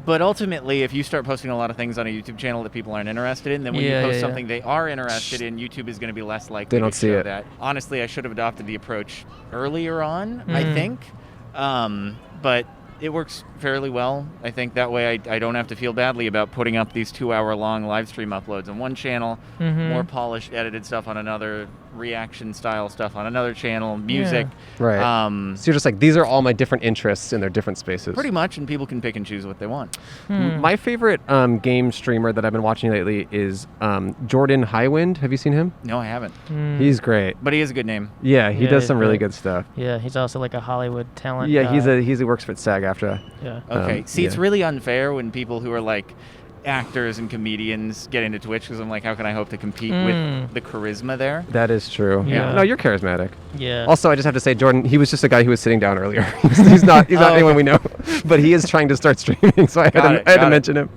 But ultimately, if you start posting a lot of things on a YouTube channel that people aren't interested in, then when you post something they are interested in, YouTube is going to be less likely They don't to see show it. that. Honestly, I should have adopted the approach earlier on, I think. But it works fairly well. I think that way I don't have to feel badly about putting up these 2-hour-long live stream uploads on one channel, more polished, edited stuff on another, reaction style stuff on another channel, music. Right. So you're just like, these are all my different interests in their different spaces. Pretty much, and people can pick and choose what they want. My favorite game streamer that I've been watching lately is Jordan Highwind. Have you seen him? No, I haven't. He's great. But he has a good name. Yeah, he Yeah, does he's some really great. good stuff. Yeah, he's also like a Hollywood talent. Yeah, guy. he works for SAG-AFTRA. Yeah. Okay. See, it's yeah. really unfair when people who are like actors and comedians get into Twitch because I'm like, how can I hope to compete with the charisma there? That is true. Yeah. No, you're charismatic. Yeah. Also, I just have to say, Jordan, he was just a guy who was sitting down earlier. he's not anyone we know, but he is trying to start streaming, so I had to mention him.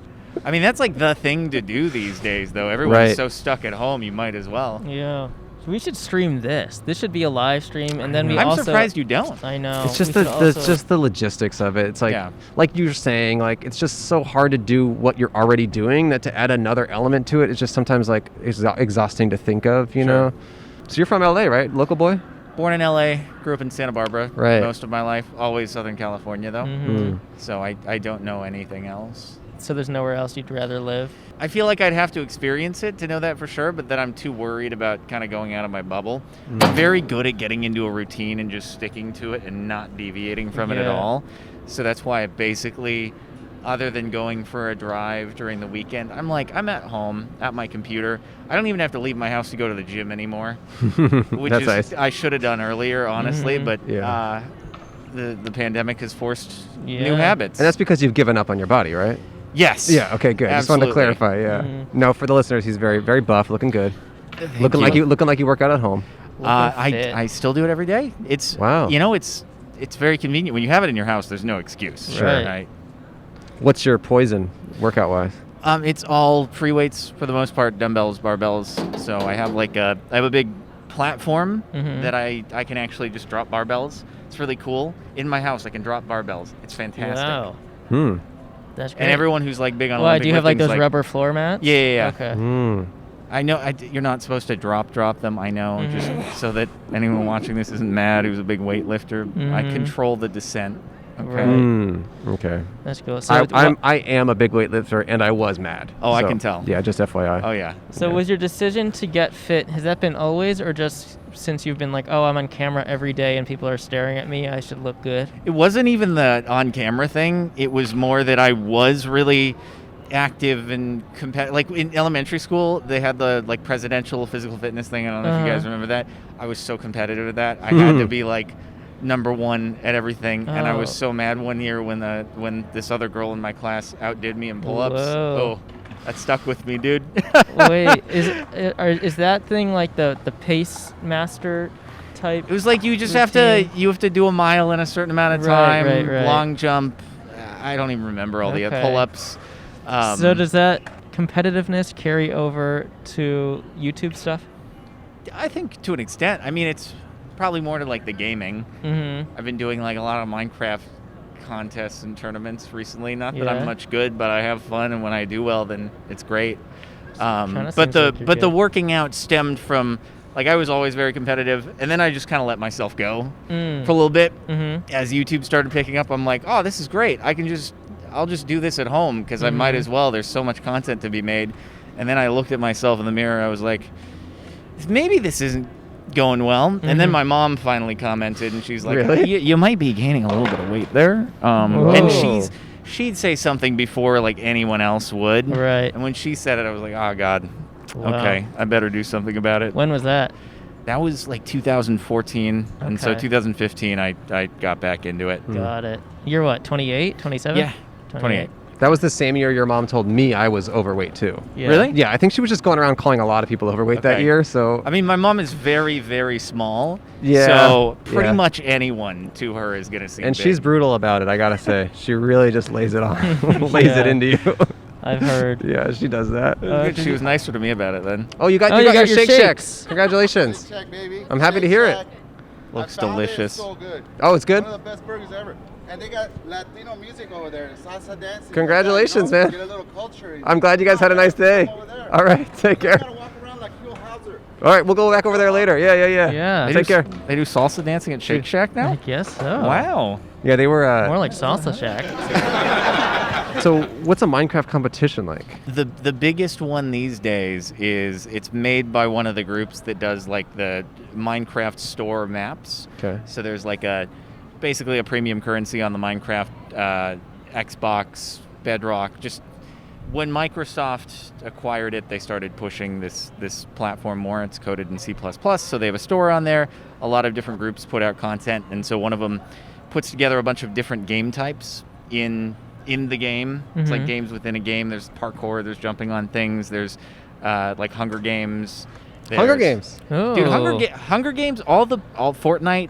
I mean, that's like the thing to do these days, though. Everyone's Right. so stuck at home, you might as well. Yeah. So we should stream this. This should be a live stream, and then we I'm also. surprised you don't. I know. It's just We the should it's just the logistics of it. It's like Yeah. like you were saying, like it's just so hard to do what you're already doing that to add another element to it is just sometimes like exhausting to think of, you know. So you're from LA, right? Local boy? Born in LA, grew up in Santa Barbara Right. most of my life. Always Southern California, though. Mhm. So I don't know anything else. So there's nowhere else you'd rather live. I feel like I'd have to experience it to know that for sure, but then I'm too worried about kind of going out of my bubble. I'm very good at getting into a routine and just sticking to it and not deviating from it at Yeah. all. So that's why I basically, other than going for a drive during the weekend, I'm at home at my computer. I don't even have to leave my house to go to the gym anymore, which That's is nice. I should have done earlier, honestly, but Yeah. the pandemic has forced new Yeah. habits. And that's because you've given up on your body, right? yes. Yeah, okay, good. Just wanted to Absolutely. clarify, yeah. No, for the listeners, he's very, very buff, looking good. Looking like you work out at home. I still do it every day. It's Wow. You know, it's very convenient when you have it in your house. There's no excuse. Sure. Right. What's your poison workout wise? It's all free weights for the most part, dumbbells, barbells. So I have a big platform that I can actually just drop barbells. It's really cool. In my house, I can drop barbells. It's fantastic. Wow. That's great. And everyone who's like big on Why Olympic do you have like lifting's those rubber floor mats? Yeah. Okay. I know you're not supposed to drop them. I know, just so that anyone watching this isn't mad who's a big weightlifter. I control the descent. Okay. Right. Okay. That's cool. So I am a big weightlifter, and I was mad. Oh, I So, can tell. Yeah, just FYI. Oh yeah. So was your decision to get fit, has that been always, or just since you've been like, oh, I'm on camera every day and people are staring at me, I should look good? It wasn't even the on-camera thing. It was more that I was really active and like in elementary school, they had the like presidential physical fitness thing. I don't know if you guys remember that. I was so competitive with that. I had to be like number one at everything, and I was so mad one year when this other girl in my class outdid me in pull-ups. Whoa. Oh, that stuck with me, dude. Wait, is that thing like the pace master type? It was like you just have to do a mile in a certain amount of time, Right. long jump. I don't even remember all the Okay. pull-ups. So does that competitiveness carry over to YouTube stuff? I think to an extent. I mean, it's probably more to like the gaming. Mm-hmm. I've been doing like a lot of Minecraft contests and tournaments recently. Not that Yeah. I'm much good, but I have fun, and when I do well, then it's great. Kinda But seems like you're the good. working out stemmed from like I was always very competitive, and then I just kind of let myself go for a little bit. Mm-hmm. As YouTube started picking up, I'm like, oh, this is great. I'll just do this at home because I might as well. There's so much content to be made. And then I looked at myself in the mirror. I was like, maybe this isn't going well. And then my mom finally commented, and she's like, Really? you might be gaining a little bit of weight there. And she'd say something before like anyone else would. Right. And when she said it, I was like, oh God, Wow. okay, I better do something about it. When was that? That was like 2014, and so Okay. 2015 I got back into it. Got it. You're what, 28, 27? Yeah, 28. That was the same year your mom told me I was overweight too. Yeah. Really? Yeah, I think she was just going around calling a lot of people overweight that Okay. year. So I mean, my mom is very, very small. Yeah, So pretty yeah. much anyone to her is gonna seem and big. she's brutal about it. I gotta say, she really just lays it on, lays it Yeah. into you. I've heard. Yeah, she does that. Good, she was nicer to me about it then. Oh, you got Oh, you you got got your your Shake shakes. Shacks. Congratulations. Check, baby. I'm happy to Shake hear it. Shack. Looks I found it. delicious. It's so good. Oh, it's good. One of the best burgers ever. And they got Latino music over there, salsa dancing. Congratulations, You know, man. Get a little culture. I'm glad you guys had a nice day. Come over there. All right, take You care. gotta walk around like Hugh Hauser. All right, we'll go back over there later. Yeah. Yeah. Take care. They do salsa dancing at Shake Shack now? I guess so. Wow. Yeah, they were. More like Salsa Shack. So, what's a Minecraft competition like? The biggest one these days is it's made by one of the groups that does like the Minecraft store maps. Okay. So there's like basically a premium currency on the Minecraft Xbox, Bedrock. Just when Microsoft acquired it, they started pushing this platform more. It's coded in C++, so they have a store on there. A lot of different groups put out content, and so one of them puts together a bunch of different game types in the game. It's like games within a game. There's parkour, there's jumping on things, there's like Hunger Games. Hunger Games. Oh. Dude, Hunger Games, all Fortnite,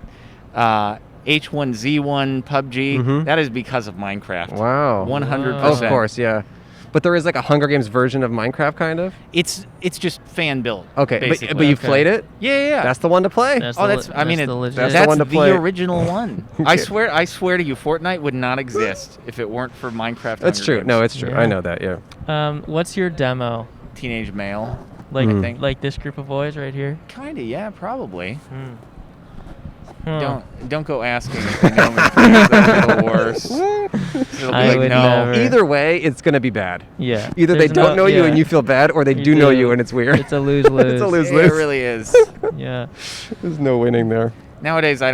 H1Z1, PUBG, that is because of Minecraft. Wow. 100%. Oh, of course, yeah. But there is like a Hunger Games version of Minecraft, kind of. It's just fan built. Okay, basically. but you've played it. Yeah. That's the one to play. That's Oh, the that's. le- I mean, that's the legit. that's that's the one to play. original one. I Okay. swear to you, Fortnite would not exist if it weren't for Minecraft. That's Hunger true. Games. No, it's true. Yeah. I know that. Yeah. What's your demo? Teenage male. Like, I think. like this group of boys right here? Kinda, yeah, probably. Huh. Don't go asking if they know me. Please. That'll get worse. It'll be I like, would no. never. Either way, it's gonna be bad. Yeah. Either they There's don't no- know you yeah. and you feel bad, or they You do know do. you and it's weird. It's a lose-lose. It's a It lose-lose. really is. Yeah. There's no winning there. Nowadays, I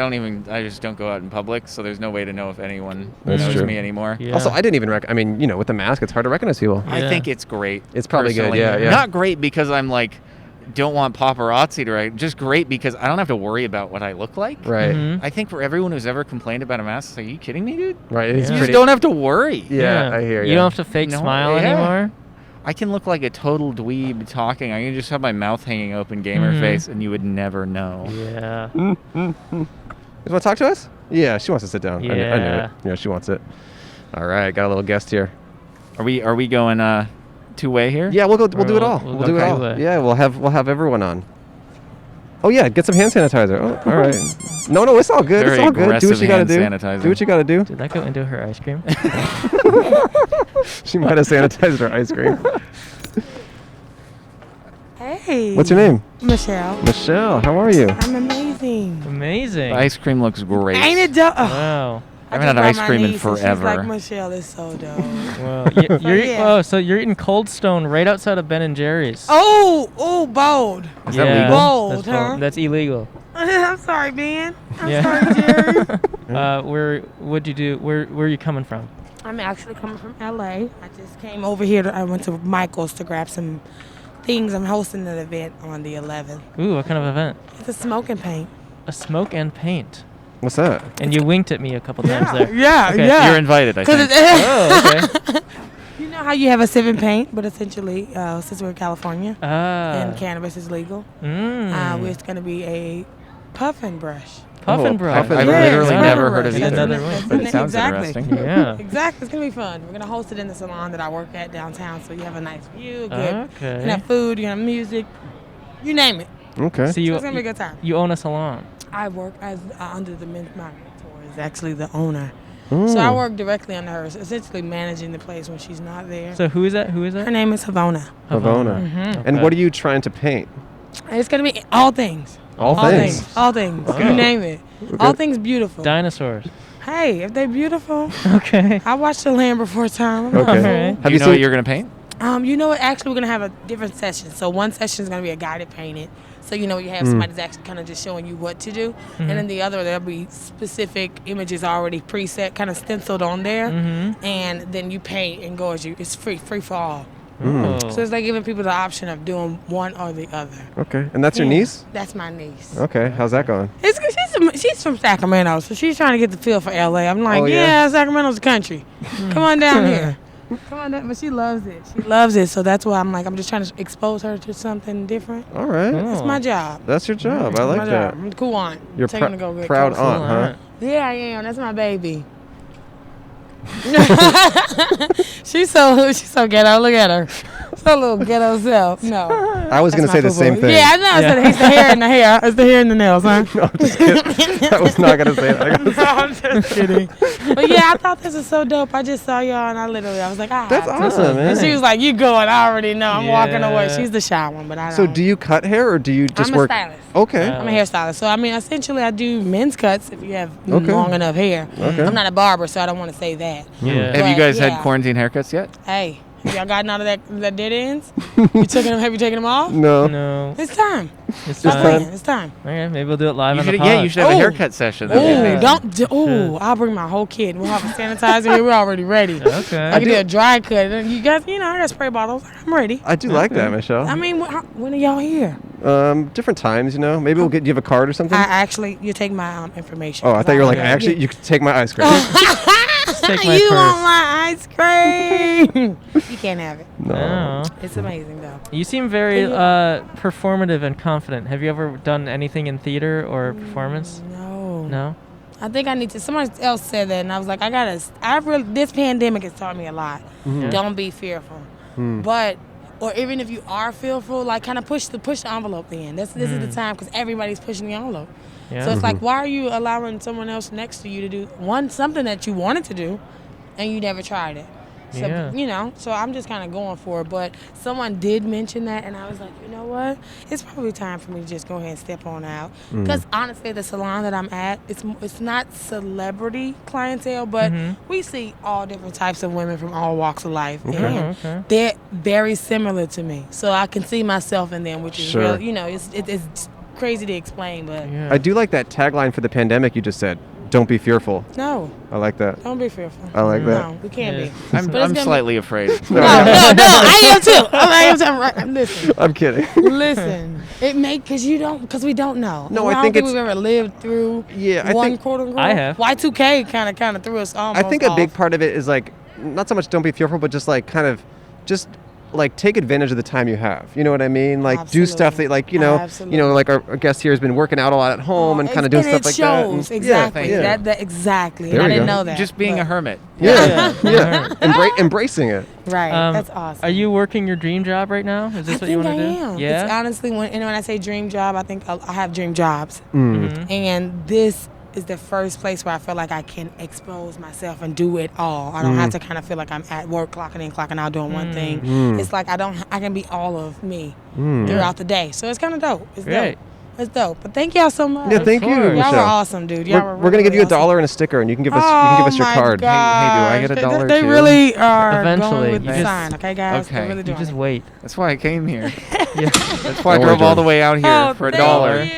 just don't go out in public, so there's no way to know if anyone That's knows true. me anymore. Yeah. Also, I didn't even I mean, with the mask, it's hard to recognize people. I Yeah. think it's great. It's probably good, personally. yeah. Not great because I'm like, don't want paparazzi to write. Just great because I don't have to worry about what I look like. Right. Mhm. I think for everyone who's ever complained about a mask, it's like, are you kidding me, dude? Right. It's Yeah. You pretty. just don't have to worry. Yeah, I hear you. You don't have to fake No, smile yeah. anymore. I can look like a total dweeb talking. I can just have my mouth hanging open, gamer Mhm. face, and you would never know. Yeah. You want to talk to us? Yeah, she wants to sit down. I knew Yeah. it. Yeah, she wants it. All right, got a little guest here. Are we going two-way here? Yeah, we'll go. We'll do it all. We'll We'll go do it all. two-way. Yeah, we'll have everyone on. Oh yeah, get some hand sanitizer. Oh, all right. No, it's all good. Very It's all good. Do what aggressive you gotta do. hand sanitizer. Do what you gotta do. Did that go into her ice cream? She might have sanitized her ice cream. Hey. What's your name? Michelle. Michelle. How are you? I'm amazing. Amazing. The ice cream looks great. Ain't it dope? Wow. I haven't had just ice brought my cream in niece and forever. She's like, Michelle is so dope. Wow. You're Yeah. Oh, so you're eating Cold Stone right outside of Ben and Jerry's. Oh, bold. Is that legal? Bold, That's huh? That's illegal. I'm sorry, Ben. I'm Yeah. sorry, Jerry. What'd you do? Where are you coming from? I'm actually coming from LA. I just came over here. I went to Michael's to grab some things. I'm hosting an event on the 11th. Ooh, what kind of event? It's a smoke and paint. A smoke and paint. What's that? And you winked at me a couple times there. Yeah, Okay. yeah. You're invited, I think. Oh, okay. You know how you have a sip and paint, but essentially, since we're in California and Ah. cannabis is legal, Mm. it's going to be a puffin brush. Puffin' brush. puffin' I've brush. literally Yeah. never heard of That's either, another one. but it sounds Exactly. interesting. Yeah. Exactly. It's going to be fun. We're going to host it in the salon that I work at downtown, so you have a nice view, good. Okay. You can have food, you can have music, you name it. Okay. So So you it's going to be a good time. you own a salon. I work as under my mentor is actually the owner. Mm. So I work directly under her, essentially managing the place when she's not there. So who is that? Who is Her that? name is Havona. Havona. Mhm. And what are you trying to paint? And it's going to be all things. All All things. things. All things. Okay. You name it. All things beautiful. Dinosaurs. Hey, if they're beautiful, Okay. I watched The Land before time. I'm Okay. not Alright. fool. Do you know what you're going to paint? You know what? Actually, we're gonna have a different session. So one session is gonna be a guided painting. So you have somebody that's actually kind of just showing you what to do, and then the other there'll be specific images already preset, kind of stenciled on there, and then you paint and go as you. It's free for all. Oh. So it's like giving people the option of doing one or the other. Okay. And that's your Yeah, niece? That's my niece. Okay. How's that going? She's from Sacramento, so she's trying to get the feel for LA. I'm like, Oh, yeah, yeah? Sacramento's the country. Come on down here. Come on down. But she loves it. She loves it. So that's why I'm like, I'm just trying to expose her to something different. All right. That's my job. That's your job. I That's like my that. job. I'm a cool aunt. You're Taking her to go get proud close. aunt, huh? Yeah, I am. That's my baby. she's so ghetto. Look at her. So little ghetto self. No. I was going to say the same thing. Yeah, I know. I said it's the hair and the hair. It's the hair and the nails, huh? No, I'm just kidding. I was not going to say that. I'm just kidding. But yeah, I thought this was so dope. I just saw y'all and I was like, ah. That's awesome, man. And she was like, you going. I already know. I'm walking away. Yeah. She's the shy one, but I don't. So do you cut hair or do you just I'm work? a stylist. Okay. I'm a hairstylist. So, I mean, essentially, I do men's cuts if you have Okay. long enough hair. Okay. I'm not a barber, so I don't want to say that. Yeah. Have you But, guys yeah. had quarantine haircuts yet? Hey, y'all gotten out of that dead ends? Have you taken them off? No. No. It's time. It's Stop time. playing. It's time. Okay, maybe we'll do it live You on the should, pod. yeah, you should have a Oh. haircut session. That'd be Oh, amazing. I'll bring my whole kit. We'll have a sanitizer here. We're already ready. Okay. I can do a dry cut. And you guys, I got spray bottles. I'm ready. I do like that, Michelle. I mean, when are y'all here? Different times, Maybe we'll get. Do you have a card or something? You take my information. Oh, I thought you were like, Yeah. actually, you could take my ice cream. Take my you purse. want my ice cream? You can't have it. No. It's amazing though. You seem very performative and confident. Have you ever done anything in theater or performance? No. No? I think I need to. Someone else said that, and I was like, this pandemic has taught me a lot. Don't be fearful. But, or even if you are fearful, like kind of push the envelope in. This is the time because everybody's pushing the envelope. Yeah. So it's like, why are you allowing someone else next to you to do something that you wanted to do, and you never tried it? So, Yeah. So I'm just kind of going for it. But someone did mention that, and I was like, you know what? It's probably time for me to just go ahead and step on out. Because honestly, the salon that I'm at, it's not celebrity clientele, but we see all different types of women from all walks of life. And they're very similar to me. So I can see myself in them, which is Sure. real. It's crazy to explain, but I do like that tagline for the pandemic you just said. Don't be fearful. no, I like that. don't be fearful. I like that. No, we can't Yeah. be. I'm But it's gonna be- slightly afraid. No, I am too. I am too. Right, listen. I'm kidding. Listen, because we don't know. No, I I don't think think it's- we've ever lived through Yeah, I one think- quote unquote. I have. Y2K kind of threw us almost I think a big off. part of it is like not so much don't be fearful, but just like kind of just like take advantage of the time you have. You know what I mean? Like do stuff that like Absolutely. like our guest here has been working out a lot at home and kind of doing stuff like that. and- shows. Exactly. Yeah, That exactly. There And I we didn't go. know that. Just being a but- hermit. yeah. Embracing it. Right. That's awesome. Are you working your dream job right now? Is this I what you think want to I do? am. Yeah. It's honestly, when I say dream job, I think I have dream jobs. Mm. And this is the first place where I feel like I can expose myself and do it all. I don't have to kind of feel like I'm at work, clocking in, clocking out, doing one thing. It's like I can be all of me throughout the day. So it's kind of dope. It's Great. dope. It's dope. But thank y'all so much. Yeah, thank you, course. Y'all Michelle. were awesome, dude. Y'all We're were gonna give you really $1 and a sticker, and you can give us your my card. Hey, do I get a gosh. dollar They too? really are Eventually. going with You the just- sign, okay, guys? Okay. They're really You doing just it. wait. That's why I came here. Yeah. That's why I Don't worry, drove all Jordan. the way out here for $1.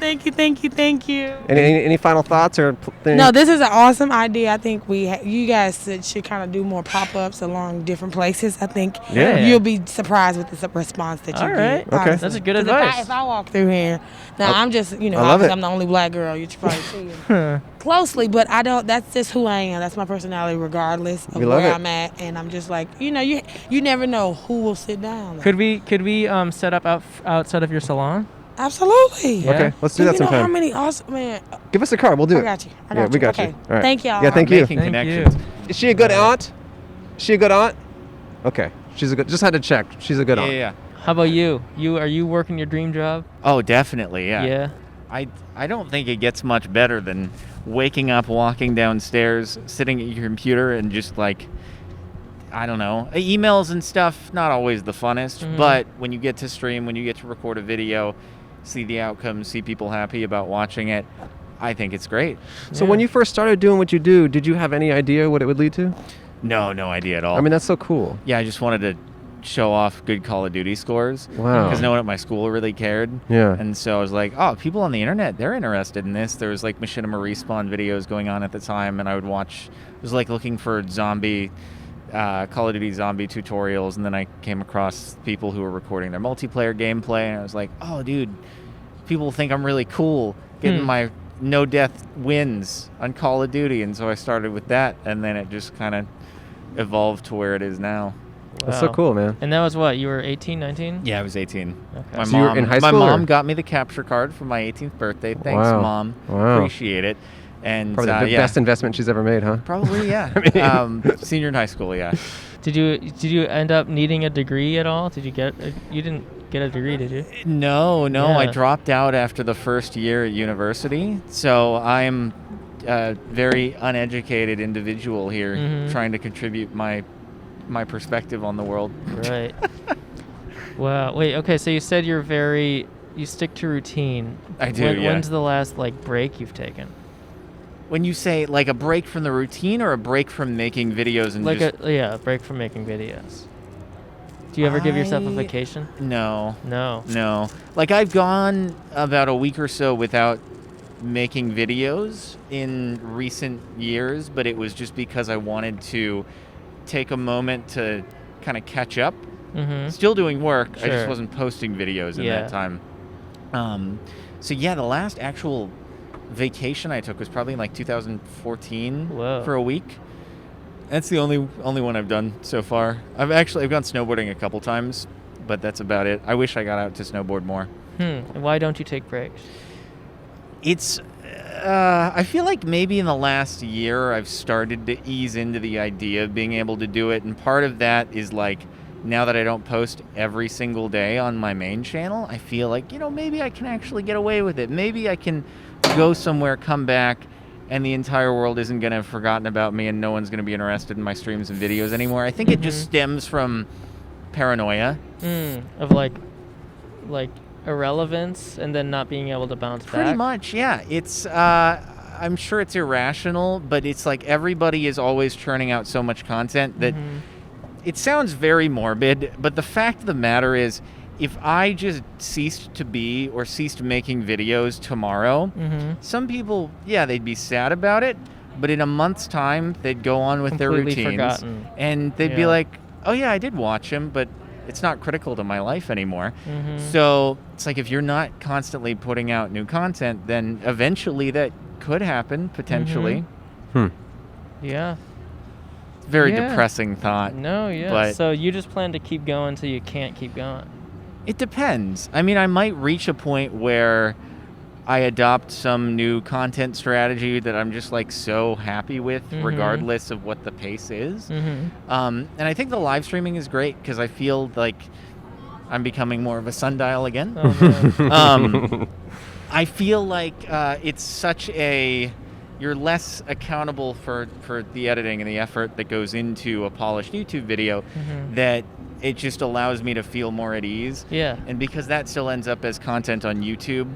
Thank you. Any final thoughts or things? No, this is an awesome idea. I think you guys should kind of do more pop-ups along different places. I think Yeah. you'll be surprised with the response that you All get. right. Okay. honestly. That's a good 'Cause advice. If I walk through here, now I'm just, I love obviously it. I'm the only black girl. You should probably see it closely, but I don't. That's just who I am. That's my personality, regardless of We love where it. I'm at. And I'm just like, you never know who will sit down. Could we set up outside of your salon? Absolutely. Yeah. Okay, let's do You that know how sometime. many awesome man. Give us a card. We'll do I it. got you. Yeah, we got you. Okay. All right. Thank y'all. Yeah, thank you. Making Thank connections. you. Is she a good aunt? She a good aunt? Okay. She's a good. Just had to check. She's a good aunt. Yeah. How about you? Are you working your dream job? Oh, definitely. Yeah. Yeah. I don't think it gets much better than waking up, walking downstairs, sitting at your computer, and just like, I don't know, emails and stuff. Not always the funnest, but when you get to stream, when you get to record a video, see the outcomes, see people happy about watching it, I think it's great. So when you first started doing what you do, did you have any idea what it would lead to? No idea at all. I mean, that's so cool. yeah, I just wanted to show off good Call of Duty scores. Wow. Because no one at my school really cared. Yeah. And so I was like, oh, people on the internet, they're interested in this. There was like Machinima Respawn videos going on at the time, and I would watch, it was like looking for zombie Call of Duty Zombie tutorials, and then I came across people who were recording their multiplayer gameplay, and I was like, oh, dude, people think I'm really cool getting my no-death wins on Call of Duty, and so I started with that, and then it just kind of evolved to where it is now. That's so cool, man. And that was what? You were 18, 19? Yeah, I was 18. Okay. So you were in high school, my mom or? got me the capture card for my 18th birthday. Thanks, Wow. Mom. Wow. Appreciate it. And Probably the best investment she's ever made, huh? Probably, yeah. Senior in high school, yeah. Did you end up needing a degree at all? Did you get? You didn't get a degree, did you? No. Yeah. I dropped out after the first year at university, so I'm a very uneducated individual here, trying to contribute my perspective on the world. Right. Wow. Wait. Okay. So you said you stick to routine. I do. Yeah. When's the last break you've taken? When you say like a break from the routine or a break from making videos and a break from making videos. Do you ever give yourself a vacation? No. No. Like I've gone about a week or so without making videos in recent years, but it was just because I wanted to take a moment to kind of catch up. Still doing work. Sure. I just wasn't posting videos in that time. So yeah, the last actual vacation I took was probably in like 2014 for a week. That's the only one I've done so far. I've gone snowboarding a couple times, but that's about it. I wish I got out to snowboard more. And why don't you take breaks? It's I feel like maybe in the last year I've started to ease into the idea of being able to do it, and part of that is like now that I don't post every single day on my main channel, I feel like, maybe I can actually get away with it. Maybe I can go somewhere, come back, and the entire world isn't going to have forgotten about me and no one's going to be interested in my streams and videos anymore. I think it just stems from paranoia. Of like irrelevance and then not being able to bounce back? Pretty much, yeah. It's, I'm sure it's irrational, but it's like everybody is always churning out so much content that it sounds very morbid, but the fact of the matter is, if I just ceased making videos tomorrow, some people, they'd be sad about it, but in a month's time, they'd go on with their routines. Forgotten. And they'd be like, oh yeah, I did watch him, but it's not critical to my life anymore. So it's like, if you're not constantly putting out new content, then eventually that could happen, potentially. Yeah. Very depressing thought. No, yeah. But so you just plan to keep going until you can't keep going? It depends. I mean, I might reach a point where I adopt some new content strategy that I'm just like so happy with, regardless of what the pace is. And I think the live streaming is great because I feel like I'm becoming more of a sundial again. I feel like it's such a... You're less accountable for the editing and the effort that goes into a polished YouTube video, that it just allows me to feel more at ease. Yeah. And because that still ends up as content on YouTube,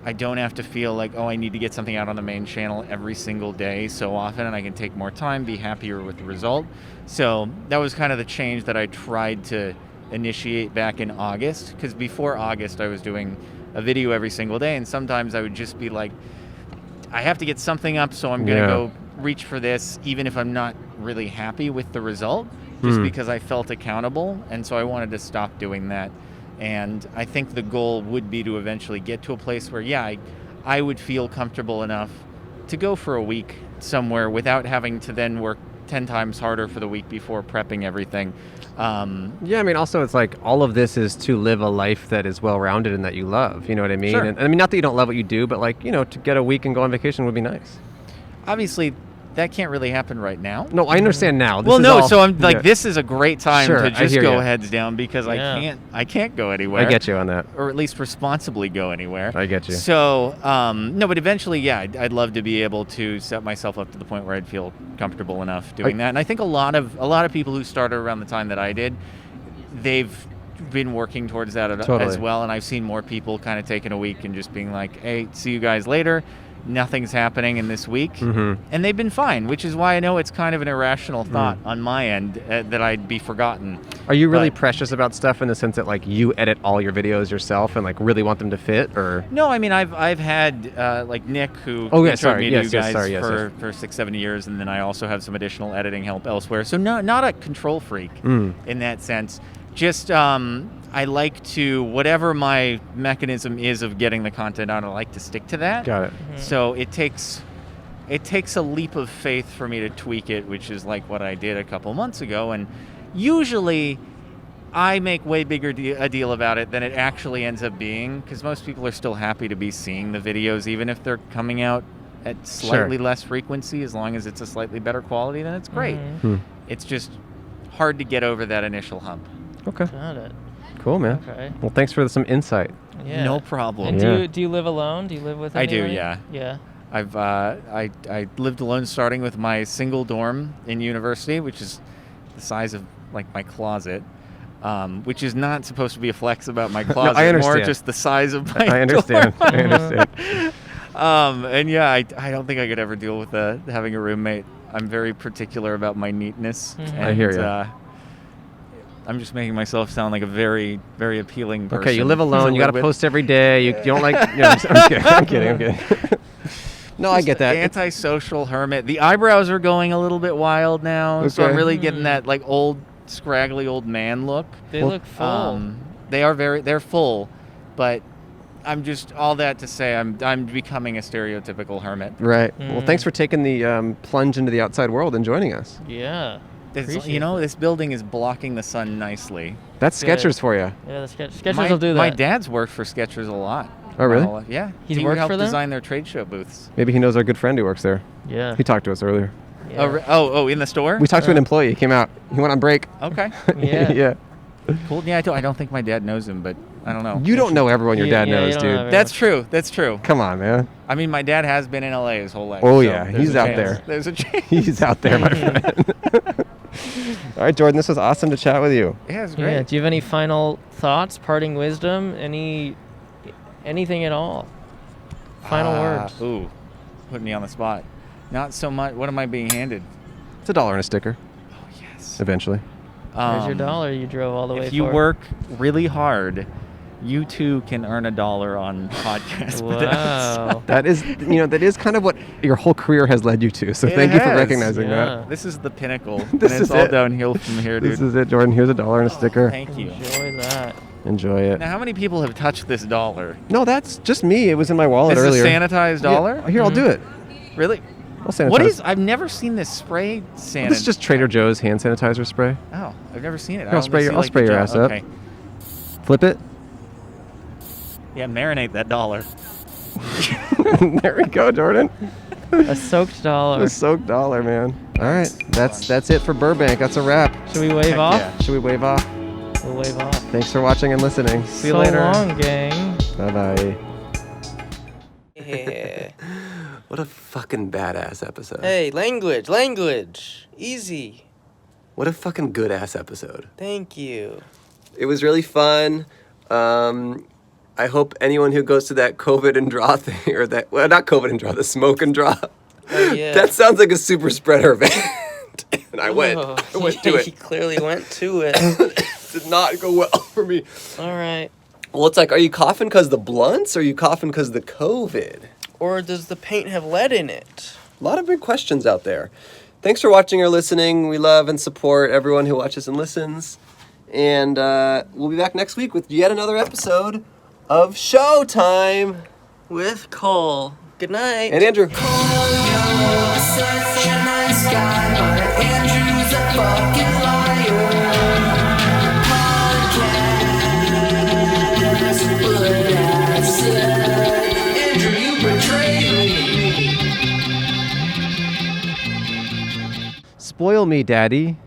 I don't have to feel like, oh, I need to get something out on the main channel every single day so often, and I can take more time, be happier with the result. So that was kind of the change that I tried to initiate back in August, because before August I was doing a video every single day, and sometimes I would just be like, I have to get something up, so I'm going to go reach for this, even if I'm not really happy with the result, just because I felt accountable, and so I wanted to stop doing that. And I think the goal would be to eventually get to a place where, I would feel comfortable enough to go for a week somewhere without having to then work 10 times harder for the week before prepping everything. Yeah, I mean, also it's like all of this is to live a life that is well-rounded and that you love, you know what I mean? Sure. And I mean, not that you don't love what you do, but like, to get a week and go on vacation would be nice. Obviously, that can't really happen right now. No, I understand now. So I'm like, this is a great time to just go heads down because I can't go anywhere. I get you on that. Or at least responsibly go anywhere. I get you. So, no, but eventually, I'd love to be able to set myself up to the point where I'd feel comfortable enough doing that. And I think a lot of people who started around the time that I did, they've been working towards that as well. And I've seen more people kind of taking a week and just being like, hey, see you guys later. nothing's happening in this week. Mm-hmm. And they've been fine, which is why I know it's kind of an irrational thought on my end that I'd be forgotten. Are you really But- precious about stuff in the sense that like you edit all your videos yourself and like really want them to fit, or? No, I mean I've had like Nick who Oh, yeah, introed sorry. me Yes, to you yes, guys sorry, yes, for 6-7 years, and then I also have some additional editing help elsewhere. So not a control freak in that sense. Just I like to, whatever my mechanism is of getting the content out, I like to stick to that. Got it. So it takes a leap of faith for me to tweak it, which is like what I did a couple months ago. And usually I make way bigger a deal about it than it actually ends up being, because most people are still happy to be seeing the videos, even if they're coming out at slightly less frequency. As long as it's a slightly better quality, then it's great. It's just hard to get over that initial hump. Okay. Got it. Cool, man. Okay. Well, thanks for some insight. Yeah. No problem. And do you live alone? Do you live with I do, anybody? yeah. Yeah. I've I lived alone starting with my single dorm in university, which is the size of like my closet, which is not supposed to be a flex about my closet. I understand. More just the size of my I understand. dorm. I understand. And yeah, I don't think I could ever deal with having a roommate. I'm very particular about my neatness. And, I hear you. I'm just making myself sound like a very, very appealing person. Okay, you live alone. You got to with. post every day. You don't like. I'm kidding. No, I get that. Antisocial hermit. The eyebrows are going a little bit wild now, so I'm Okay. really getting that like old, scraggly old man look. They look full. They're full, but I'm just all that to say I'm becoming a stereotypical hermit. Right. Well, thanks for taking the plunge into the outside world and joining us. Yeah. This building is blocking the sun nicely. That's Good. Skechers for you. Yeah, the Skechers will do that. My dad's worked for Skechers a lot. Oh, really? Yeah. He's he worked helped for them? design their trade show booths. Maybe he knows our good friend who works there. Yeah. He talked to us earlier. Yeah. Oh, in the store? We talked to an employee. He came out. He went on break. Okay. Yeah. Yeah. Cool. Yeah, I don't think my dad knows him, but I don't know. You don't know everyone your dad Yeah, you knows, don't know dude. everyone. That's true. That's true. Come on, man. I mean, my dad has been in LA his whole life. Oh, so yeah. there's He's a out chance. there. There's a chance. He's out there, my friend. All right, Jordan, this was awesome to chat with you. Yeah, it's great. Yeah. Do you have any final thoughts, parting wisdom, anything at all? Final words. Ooh, putting me on the spot. Not so much. What am I being handed? It's $1 and a sticker. Oh, yes. Eventually. There's your dollar you drove all the way If you for. work really hard, you too can earn $1 on podcasts. Wow. That is kind of what your whole career has led you to. So It thank you for has. recognizing Yeah. This is the pinnacle. This and it's is all it. downhill from here, that. dude. This is it, Jordan. Here's $1 and a sticker. Thank you. Enjoy that. Enjoy it. Now, how many people have touched this dollar? No, that's just me. It was in my wallet This earlier. is a sanitized dollar? Yeah. Here, I'll do it. Really? I'll sanitize. What is? I've never seen this spray sanitizer. This is just Trader Joe's hand sanitizer spray. Oh, I've never seen it. I'll spray your ass up. Okay. Flip it. Yeah, marinate that dollar. There we go, Jordan. A soaked dollar. A soaked dollar, man. All right, that's it for Burbank. That's a wrap. Should we wave off? yeah. Should we wave off? We'll wave off. Thanks for watching and listening. See you So later. long, gang. Bye-bye. Yeah. What a fucking badass episode. Hey, language. Easy. What a fucking good ass episode. Thank you. It was really fun. I hope anyone who goes to that COVID and draw thing, or that, well, not COVID and draw, the smoke and draw. Oh, yeah. That sounds like a super spreader event. And I went Oh, to You it. clearly went to it. Did not go well for me. All right. Well, it's like, are you coughing because the blunts, or are you coughing because the COVID? Or does the paint have lead in it? A lot of big questions out there. Thanks for watching or listening. We love and support everyone who watches and listens. And we'll be back next week with yet another episode of Showtime. With Cole. Good night. And Andrew. Such a nice guy, but Andrew's a fucking liar. Podcast, but outside. Andrew, you betrayed me. Spoil me, Daddy.